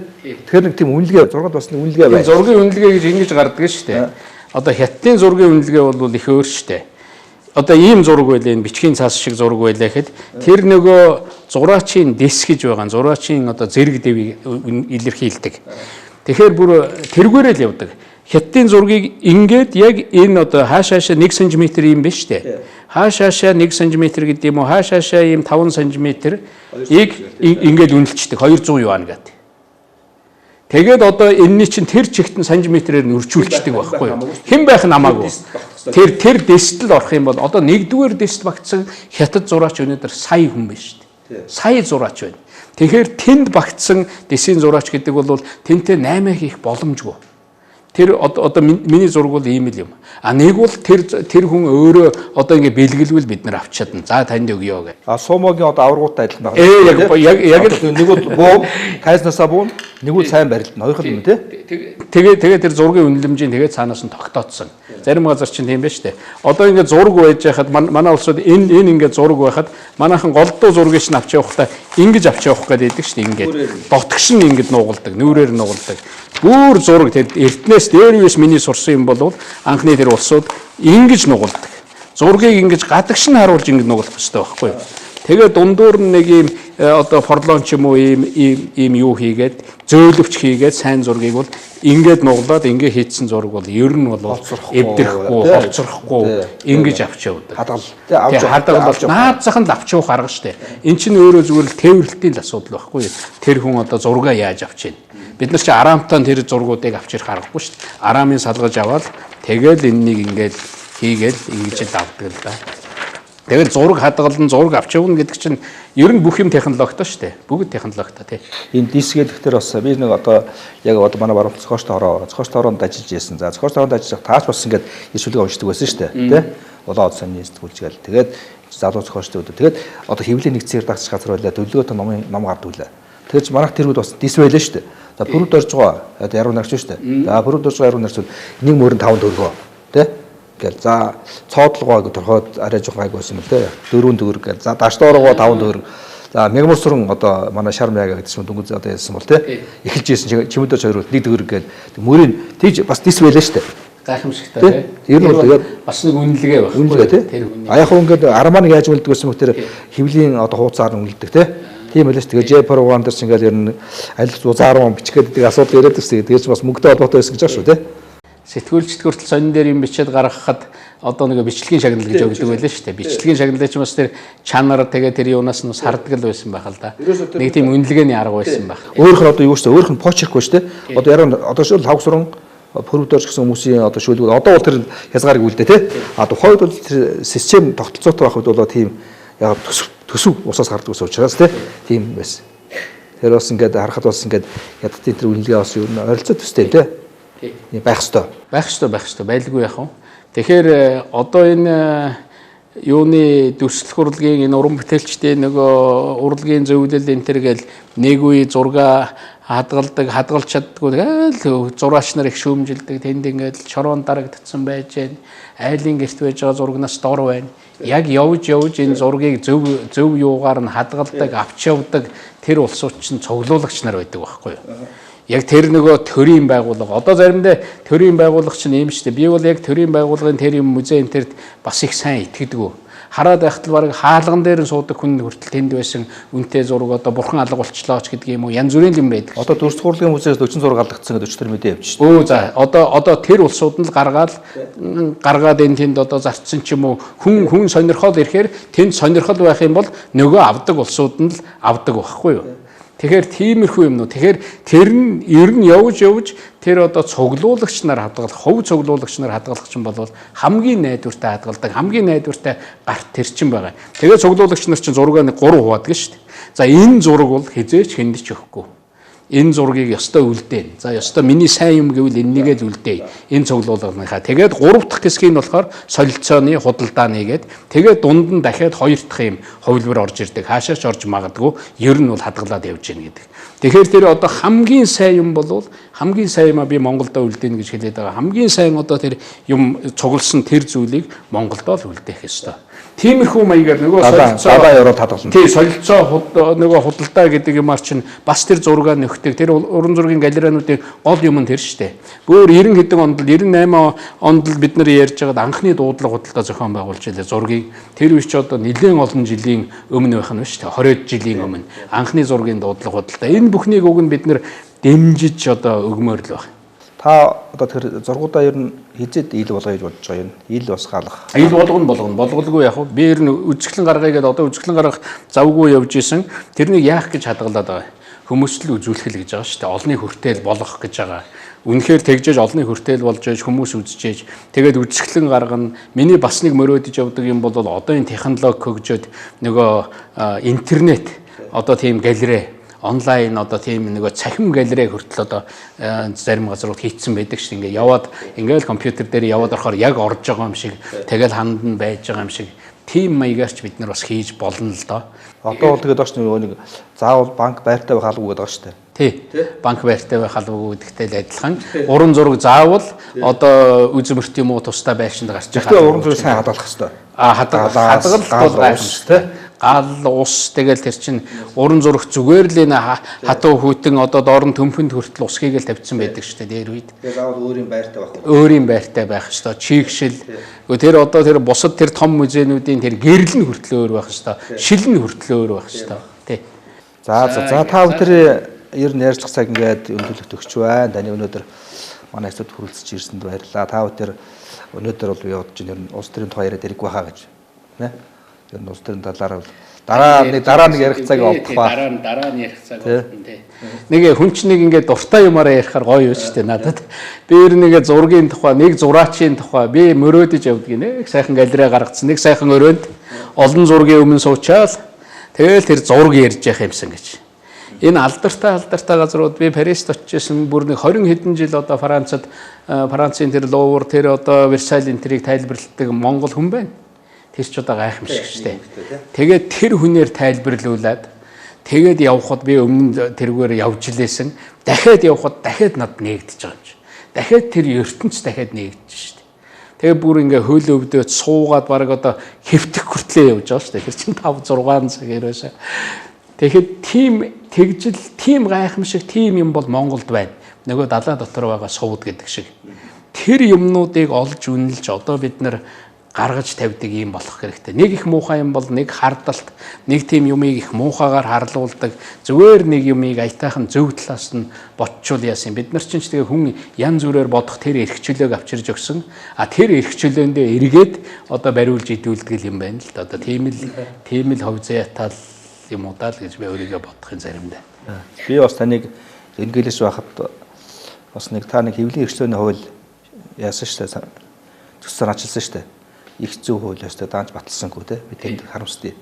Тэгэхээр нэг тийм үнэлгээ зургад бас нэг үнэлгээ байна. Зургийн үнэлгээ гэж ингэж гардаг шүү дээ. Одоо хятадын зургийн үнэлгээ бол их өөр шүү дээ. Одоо ийм зураг байлаа энэ бичгийн цаас шиг зураг байлаа гэхэд тэр нөгөө зураачийн дэс гэж байгаа. Зураачийн одоо зэрэг дэвийг илэрхийлдэг. Тэгэхээр бүр тэргээрээ л явдаг. Хятадын зургийг ингээд яг энэ одоо хаашаашаа 1 см юм биш үү? Хаашаашаа 1 см гэдэг юм уу? Хаашаашаа ийм 5 см-ийг ингээд үнэлцдэг 200 юан гэдэг. Тэгээд одоо энэний чинь тэр чигтэн сантиметрээр нь өрчүүлждэг байхгүй юу? Хэн байх нь хамаагүй. Тэр дэстэл орох юм бол одоо нэгдүгээр дэст багтсан хятад зураач өнөөдөр сая хүн биш шүү дээ. Сая зураач байна. Тэгэхээр тэнд багтсан дэсийн зураач гэдэг бол тэнтэй 8 хийх боломжгүй. Тэр одоо миний зураг бол ийм л юм. Нэг бол тэр хүн өөрөө одоо ингэ бэлгэлвэл бид нар авч чадна. За танд өгье гэх. Сумогийн одоо аваргуудтай адилхан байна. Яг нэг бол буу, тайзнасаа буу, нэг бол сайн барилдана. Хоёр хэл юм тий. Тэгээ тэр зургийн үнэлэмжийн тэгээд цаанаас нь тогтооцсон. Зарим газар чинь тийм байж тээ. Одоо ингэ зураг байж хахад манай улсууд энэ ингэ зураг байхад манайхан голдуу зургийг нь авч явахдаа ингэж авч явах гэдэг шүү дээ. Ингээд дотгош нь ингэж нуугалдаг, нүрээр нуугалдаг. Бүр зураг тэр эрднээс дээрээс миний сурсан юм бол анхны тэр улсууд ингэж нугалдаг. Зургийг ингэж гадагш нь харуулж ингэж нугалах хэрэгтэй байхгүй юу? Тэгээ дундуур нь нэг ийм одоо форлон ч юм уу ийм юу хийгээд зөөлөвч хийгээд сайн зургийг бол ингээд нуглаад ингээд хийцэн зураг бол ер нь бол эвдрэхгүй, холцрохгүй ингэж авч явдаг. Хадгалал бол наад зах нь авч явах арга штэ. Эн чинь өөрөө зүгээр л тээвэрлтийн л асуудал байхгүй юу? Тэр хүн одоо зургаа яаж авч ийн? Бид нар чи араамтаа тэр зургуудыг авч ирэх аргагүй шүү дээ. Араамыг салгаж аваад тэгэл энэнийг ингээд хийгээл ингэж давдаг л да. Тэгэл зураг хадгалан зураг авч явна гэдэг чинь ер нь бүх юм технологитой шүү дээ. Бүгд технологитой тий. Энэ дисгээд ихтер бас би нэг одоо яг одоо манай баруун зохиолчтой ороонд ажиллаж байсан. За зохиолчтой ороонд ажиллах таач бас ингээд иршүүлгээ уншдаг байсан шүү дээ. Тий. Улаан цааны сэтгүүлчгээл. Тэгээд залуу зохиолчтой өдөө. Тэгээд одоо хэвлэлийн нэгдсэн редакц газар байлаа. Төлөвлөгөөтэй ном гард үлээ. Тэгээд манайх тэрүүд бас дис байлаа шүү дээ. За бүрд орж байгаа. Одоо яруу нарч шүү дээ. За бүрд орж байгаа яруу нарч нэг мөрөнд 5 төгрөгөө. Тий. Гэл за цоодлогоо гэж торхоод арай жоох гайг байсан юм те 4 төгрөг гэл за дашдоорогоо 5 төгрөг за мегаморсрон одоо манай шармяга гэдэг чинь дүнгийн одоо яасан бол те эхэлж ийсэн чимэдөө 2 1 төгрөг гэл мөрийн тийж бас дис байлаа шүү дээ гайхамшигтай те ер нь бол тэгээд бас нэг үнэлгээ байх үнэлгээ те а яг хөө ингээд арманыг яаж үнэлдэг гэсэн мөхтөр хөвлийн одоо хууцаар үнэлдэг те тийм байлаа шүү тэгээд J-Pro Wonder ч ингээд ер нь аль зузаар бичгээд гэдэг асуудал яриад байсан тэгээд бас мөнгөтэй холбоотой байсан гэж байна шүү те сэтгүүлчд хүртэл сонин дээр юм бичээд гаргахад одоо нэг бичлэгийн шагнал гэж өгдөг байлаа шүү дээ. Бичлэгийн шагналыг ч бас тэр чанар тэгээ тэр юунаас нь сарддаг л байсан байх л да. Нэг тийм үнэлгээний арга байсан байх. Өөрөөр одоо юу шүү дээ? Өөрөөр нь почерк шүү дээ. Одоо яруу одоо шил хавсран пөрөвдөрч гэсэн хүмүүсийн одоо шүүлгүүд одоо бол тэр хязгаарыг үлдээ те. А тухайд бол тэр систем тогтолцоотой байх үед бол тийм яг төсөв усаас гардаг ус учраас те. Тийм байсан. Тэр бас ингээд харахад бас ингээд ядтын тэр үнэлгээ бас юу н ойролцоо төстэй те. Байх ёстой байлгүй яах вэ? Тэгэхээр одоо энэ юуны дүрслэх урлагийн энэ уран бүтээлчдийн нөгөө урлагийн зөвлөл энэ төр гэл нэг үе зурга хадгалж чаддгүй тэгэл зураач нар их шүүмжилдэг. Тэнд ингээд шорон дарагдсан байж байна. Айлын гэрт байж байгаа зурагнаас дор байна. Яг явж энэ зургийг зөв юугаар нь хадгалдаг, авч явдаг тэр улсууд чинь цуглуулагч нар байдаг байхгүй юу? Яг тэр нөгөө төрийн байгууллага. Одоо заримдаа төрийн байгууллага чинь юм шүү дээ. Би бол яг төрийн байгууллагын тэр юм музей энтерт бас их сайн итгэдэг. Хараад байхад л бараг хаалган дээр нь суудаг хүн хүртэл тэнд байсан үнэтэй зураг одоо бурхан алга болчлоо ч гэдэг юм уу. Янз бүрийн юм байдаг. Одоо Дүрс хурлын музейс 40 зураг алдагдсан гэдэг өчтөр мэдээ явж шүү дээ. За одоо тэр улсууд нь л гаргаад энэ тэнд одоо зарцсан ч юм уу хүн сонирхол ирэхээр тэнд сонирхол байх юм бол нөгөө авдаг улсууд нь л авдаг байхгүй юу? Тэгэхээр тиймэрхүү юмнууд. Тэгэхээр тэр нь ер нь явж тэр одоо цуглуулагч нар хадгалах, хөв цуглуулагч нар хадгалах чинь бол хамгийн найдвартай хадгалдаг, хамгийн найдвартай гарт тэр чинь байгаа. Тэгээ цуглуулагч нар чинь зургаа 3 хуваадаг шүү дээ. За энэ зураг бол хизээч хэнд ч өгөхгүй. Энэ зургийг ёстой үлдээн. За ёстой миний сайн юм гэвэл энэнийг л үлдээе. Энэ цуглуулганыхаа. Тэгээд 3 дахь хэсгийг нь болохоор солилцооны худалдааны гээд тэгээд дунд нь дахиад 2 дахь юм хувилбар орж ирдэг. Хаашаач орж магадгүй ер нь бол хадгалаад явж гин гэдэг. Тэгэхээр тэр одоо хамгийн сайн юм болвол хамгийн сайн юм би Монголдо үлдээнэ гэж хэлээд байгаа. Хамгийн сайн одоо тэр юм цугласан тэр зүйлийг Монголдо л үлдээх ёстой. Тиймэрхүү маягаар нөгөө солилцоо тий солилцоо нөгөө худалдаа гэдэг юмар чинь бас тэр зураг нөхдөг тэр уран зургийн галериануудын гол юм нь тэр штэ. Бүр 90 хэдэн онд л 98 онд л бид нар ярьж байгаад анхны дуудлага худалдаа зохион байгуулж байлаа зургийг. Тэр үе ч одоо нэлээд олон жилийн өмнө байх нь штэ 20 жилийн өмнө анхны зургийн дуудлага худалдаа. Энэ бүхнийг уг нь бид нар дэмжиж одоо өгмөр л байна. Та одоо тэр зургуудаа ер нь хизээд ил болгоё гэж бодож байгаа юм. Ил бас галах. Ил болгоно яг би ер нь үзэсгэлэн гаргая гэдэг одоо үзэсгэлэн гаргах завгүй явж исэн. Тэрнийг яах гэж хадгалаад байгаа. Хүмүүст л үзүүлэх л гэж байгаа шүү дээ. Олны хүртэл болгох гэж байгаа. Үнэхээр тэгжээж олны хүртэл болж ээж хүмүүс үзчихээж тэгээд үзэсгэлэн гаргана. Миний бас нэг мөрөөдөж явдаг юм бол одоо энэ технологи хөгжөөд нөгөө интернет одоо тийм галерей онлайн одоо тийм нэг цахим галерей хүртэл одоо зарим газрууд хийцэн байдаг шүү. Ингээ яваад ингээл компьютер дээр яваад орохоор яг орж байгаа юм шиг тэгэл ханд нь байж байгаа юм шиг тийм маягаарч бид нар бас хийж болно л доо. Одоо бол тэгээд доош нэг заавал банк байртай байх албагүй гэдэг шүү дээ. Тий. Банк байртай байх албагүй гэдэгтэй л адилхан. Уран зураг заавал одоо үзмэрт юм уу тусдаа байшинд гарч байгаа. Тэгээд уран зураг сайн хадгалах хэрэгтэй. Хадгалах гайхамшигтай. Гал ус тэгэл тэр чин уран зураг зүгээр л энэ хатуу хүйтэн одоо дорн төмпөнд хүртэл усхийг л тавьсан байдаг шүү дээ дээр үед. Тэгээ заавал өөрийн байртай байх. Өөрийн байртай байх шүү дээ. Чигшил. Тэр одоо тэр бусад тэр том музейнуудын тэр гэрэл нь хүртэл өөр байх шүү дээ. Шил нь хүртэл өөр байх шүү дээ. Тий. За та бүхэн ер нь ярьцлах цаг ингээд өндөрлөгт өгч байна. Таны өнөөдөр манай хэсэгт хүрэлцэж ирсэнд баярлалаа. Та бүхэн өнөөдөр бол би бодож байна. Улс төрийн тухай яриад ирэх байхаа гэж. Нэ? Тэр улс төрийн талаар дараа нэг ярих цаг олдох ба. Дараа нь ярих цаг олдно тий. Нэг хүн чинь нэг ингээд дуртай юмараа ярихаар гоё юу шүү дээ надад. Би ер нь нэг зургийн тухай, нэг зураачийн тухай би мөрөөдөж явдаг нэг сайхан галерей гаргацсан, нэг сайхан өрөөнд олон зургийн өмнө суучаал тэгэл тэр зураг ярьж явах юмсан гэж. Энэ алдартай газрууд би Парист очижсэн бүр нэг 20 хэдэн жил одоо Францын тэр Лувр тэр одоо Версаль энтрийг тайлбарладаг монгол хүн байна. Тэр ч одоо гайхамшиг шүү дээ. Тэгээд тэр хүнээр тайлбарлуулад тэгээд явхад би өмнө тэргээр явж илээсэн. Дахиад явхад дахиад над нээгдэж байгаа юм чи. Дахиад тэр ертөнц дахиад нээгдэж шүү дээ. Тэгээд бүр ингээ хөөл өвдөд суугаад баг одоо хэвтэх хүртлээ явж байгаа шүү дээ. Тэр чин 5 6 цаг ерөөсөө. Тэгэхэд тийм гайхамшиг тийм юм бол Монголд байна. Нөгөө далайн дотор байгаа сувд гэдэг шиг. Тэр юмнуудыг олж үнэлж одоо бид нар гаргаж тавьдаг юм болох хэрэгтэй. Нэг их муухай юм бол нэг хардалт, нэг тийм юмыг их муухайгаар харлуулдаг. Зүгээр нэг юмыг аятайхан зөв талаас нь ботчул яасан. Бид нар чинь тэгээ хүн янз бүрээр бодох тэр эрх чөлөөг авчирж өгсөн. Тэр эрх чөлөөндөө эргээд одоо бариулж идүүлдэг юм байна л да. Одоо тийм л ховзаятал юм уу даа л гэж би өөрийгөө бодохын заримдаа. Би бас таныг эргэлж байхад бас нэг та нэг хэвлэлийн эрхчлөөний хууль яасан шүү дээ. Төссөн ачилсан шүү дээ. Их зөв хууль өстой даанч баталсангүй те би тэнд харамсдээ.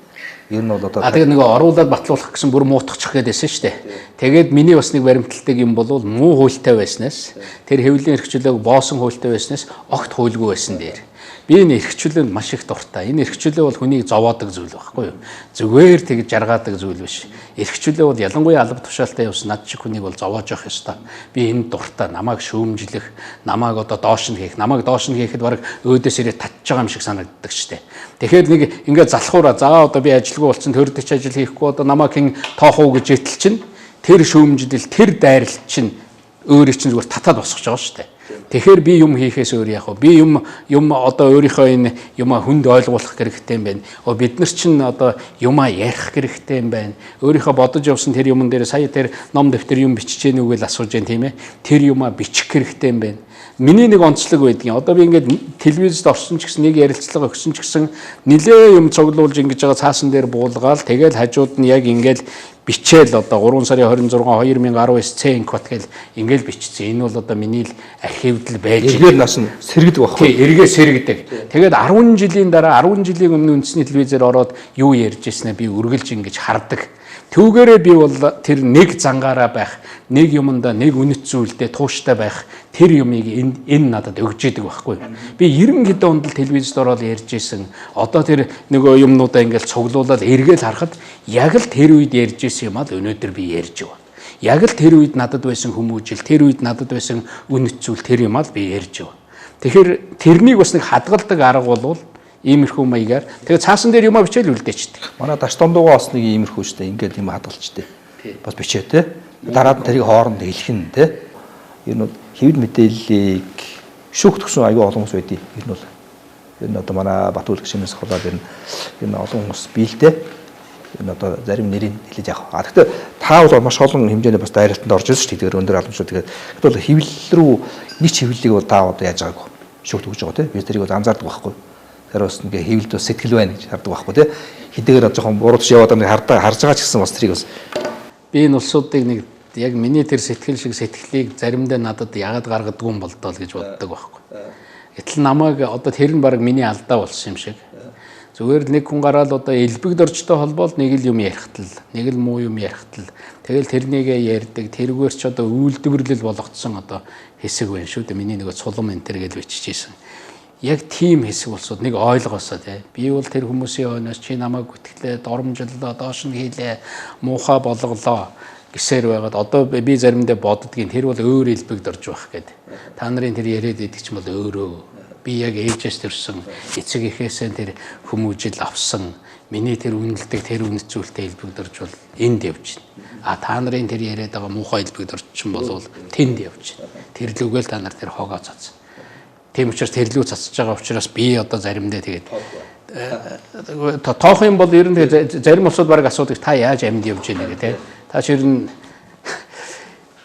Ер нь бол одоо тэгээ нөгөө оруулаад батлуулах гэсэн бүр муутгачих гээдсэн шүү дээ. Тэгээд миний бас нэг баримталтай юм бол муу хуультай байснаас тэр хэвлэлийн эрх чөлөөг боосон хуультай байснаас огт хуульгүй байсан дээр. Би энэ эрхчлөөнд маш их дуртай. Энэ эрхчлөө бол хүнийг зовоодог зүйл байхгүй юу? Зүгээр тэгж жаргаадаг зүйл биш. Эрхчлөө бол ялангуяа алба тушаалтай явсан над шиг хүнийг бол зовоож явах ёстой. Би энэ дуртай. Намайг шүүмжлэх, намайг одоо доош нь хийх, намайг доош нь хийхэд бараг өөдөөс ирээд татж байгаа юм шиг санагддаг штэ. Тэгэхээр нэг ингээд залхуураа за одоо би ажилгүй болсон төрдөж ажил хийхгүй одоо намайг хэн тоох уу гэж итэл чинь тэр шүүмжлэл, тэр дайралт чинь өөрийг чинь зүгээр татаад босгож байгаа штэ. Тэгэхээр би юм хийхээс өөр яах вэ? Би юм одоо өөрийнхөө энэ юмаа хүнд ойлгуулах хэрэгтэй юм байна. Бид нар чинь одоо юмаа ярих хэрэгтэй юм байна. Өөрийнхөө бодож явсан тэр юмн дээр сая тэр ном дэвтэр юм бичиж гэнэ үгүй л асууж гэн тийм ээ. Тэр юмаа бичих хэрэгтэй юм байна. Миний нэг онцлог байдгийн. Одоо би ингээд телевизэд орсон ч гэсэн нэг ярилцлага өгсөн ч гэсэн нилээ юм цуглуулж ингэж байгаа цаасан дээр буулгаал тэгэл хажууд нь яг ингээд бичээл одоо 3 сарын 26 2019 C код гэл ингээл бичсэн. Энэ бол одоо миний л архивд л байж эргээр нас нь сэргэдэг байхгүй. Тий, эргээ сэргэдэг. Тэгээд 10 жилийн дараа 10 жилийн өмнө үндэсний телевизээр ороод юу ярьж ирснэ би үргэлж ингэж хардаг. Түүгээрээ би бол тэр нэг зангаараа байх, нэг юмдаа нэг үнэт зүйлдээ тууштай байх тэр юмыг энэ надад өгж идэг байхгүй. Би 90 хэдэн онд л телевизэд ороод ярьж исэн. Одоо тэр нөгөө юмнуудаа ингээл цуглуулаад эргээл харахад яг л тэр үед ярьж исэн юм аа өнөөдөр би ярьж байна. Яг л тэр үед надад байсан хүмүүжил, тэр үед надад байсан үнэт зүйл тэр юм аа би ярьж байна. Тэгэхээр тэрнийг бас нэг хадгалдаг арга бол иймэрхүү маягаар тэгээ цаасан дээр юмаа бичээл үлдээчдэг. Манай даш дундуугаа бас нэг иймэрхүү штэ ингээд юм хадгалчтэй. Бас бичээ те. Дараад нь тэрийг хооронд хэлэх нь те. Энэ бол хэвлэл мэдээллийг шүүх төгсөн аюу олон хүмүүс байдий. Энэ одоо манай Батүл гişнээс хаваад энэ олон хүмүүс биелдэ. Энэ одоо зарим нэрийг хэлээд явах. Гэхдээ та бол маш олон хэмжээний бас дайралтанд орж ирсэн шүү дээ. Тэгэхээр өндөр албан шүү. Тэгэхээр бол хэвлэл рүү нэг хэвлэлийг бол та одоо яаж байгаагүй шүүх төгж байгаа те. Би тэрийг бол анзаардаг байхгүй. Тэр бас ингээ хэвлэлд бас сэтгэл байна гэж хардаг байхгүй тий. Хэдийгээр жоохон буруу төш яваад харж байгаа ч гэсэн бас тэрийг бас би энэ улсуудыг нэг яг миний тэр сэтгэл шиг сэтгэлийг заримдаа надад ягаад гаргадаг юм болдоо л гэж боддог байхгүй. Гэтэл намайг одоо тэр нь баг миний алдаа болсон юм шиг. Зүгээр л нэг хүн гараад одоо элбэг доржтой холбоол нэг л юм ярихтал, нэг л муу юм ярихтал. Тэгэл тэрнийгээ ярьдаг, тэргээр ч одоо үйлдвэрлэл болгоцсон одоо хэсэг байна шүү дээ. Миний нэг цулам энэ төр гэж бичижсэн. Яг тийм хэсэг болсод нэг ойлгосоо тий. Би бол тэр хүмүүсийн ойноос чи намайг гүтгэлээ, доромжллоо, доош нь хийлээ, муухай болголоо гэсээр байгаад одоо би заримдаа боддгийн тэр бол өөр элбэг дорж байх гэдэг. Та нарын тэр яриад идэг ч юм бол өөрөө. Би яг ээжээс төрсөн эцэг эхээсээ тэр хүмүүжил авсан. Миний тэр үнэлдэг тэр үнэт зүйлтэй элбэг дорж бол энд явж байна. Та нарын тэр яриад байгаа муухай элбэг дорчин болвол тэнд явж байна. Тэр лүгэл та нар тэр хогоо цац. Тийм учраас тэрлүү цацж байгаа учраас би одоо заримдаа тэгээд тоох юм бол ер нь зарим улсууд баг асуудаг та яаж амьд явж байна гэх тээ. Та шир нь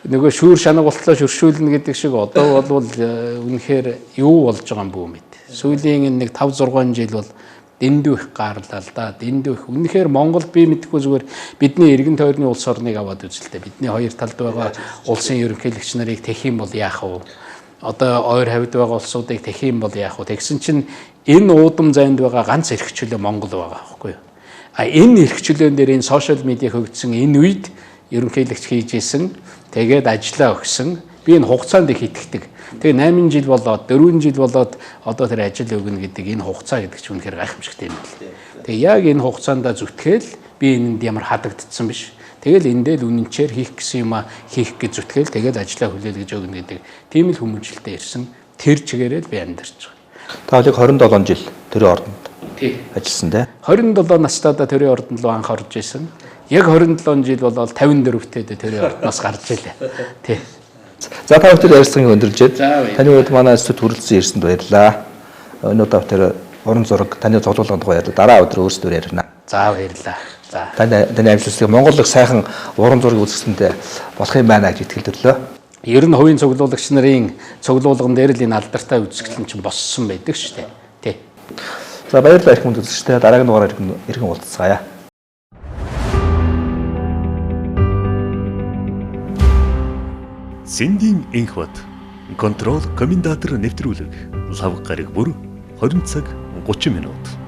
нөгөө шүүр шанаг болтлоо шөршүүлнэ гэдэг шиг одоо бол үнэхээр юу болж байгаа юм бүү мэд. Сүүлийн нэг 5 6 жил бол дэндүү их gaарлаа л да. Дэндүү их. Үнэхээр Монголд би мэдхгүй зүгээр бидний эргэн тойрны улс орныг аваад үзэлтэй. Бидний хоёр талд байгаа улсын ерөнхийлөгч нарыг тэх юм бол яах вэ? Одоо ойр хавьд байгаа улсуудыг тэх юм бол яах вэ? Тэгсэн чинь энэ уудам зайд байгаа ганц эрхчлөө Монгол байгаа байхгүй юу? Энэ эрхчлөөн дээр энэ сошиал медиа хөгжсөн энэ үед ерөнхийлөгч хийжсэн. Тэгээд ажиллаа өгсөн. Би энэ хугацаанд их итгэдэг. Тэгээ 8 жил болоод 4 жил болоод одоо тэр ажил өгнө гэдэг энэ хугацаа гэдэг чинь үнэхээр гайхамшигтай юм байна. Тэгээ яг энэ хугацаанд зүтгээл би энэнд ямар хадагдсан биш. Тэгэл эндээ л үнэнчээр хийх гэсэн юм а хийх гэж зүтгээл тэгэл ажиллаа хүлээл гэж өгнө гэдэг тийм л хүмүүжлэлтэй ирсэн. Тэр чигээрээ л би амьдарч байгаа. Та яг 27 жил төрийн ордонд ажилласан тий. 27 настайдаа төрийн ордонд руу анх орж исэн. Яг 27 жил болоод 54-т төрийн ордоноос гарч илээ. Тий. За та бүхэн ярилцлагыг өндөрлжээд таны хувьд манай зүт хүрэлцэн ирсэнд баярлалаа. Өнөөдөр тэр уран зураг таны цуглуулгын тухай яриад дараа өдөр өөрсдөө ярина. За баярлалаа. За. Таны амжилтыг Монголыг сайхан уран зураг үзэсгэлэнтэй болох юм байна гэж итгэлдэрлээ. Ер нь хувийн цуглуулагч нарын цуглуулган дээр л энэ алдартай үзэсгэлэн чинь боссон байдаг шүү дээ. Тий. За баярлалаа их хүнд үзэгчтэй. Дараагийн дугаараар иргэн уулзцаая. Сэндийн энх бат контрол комендатор нэвтрүүлэг лав гараг бүр 20 цаг 30 минут.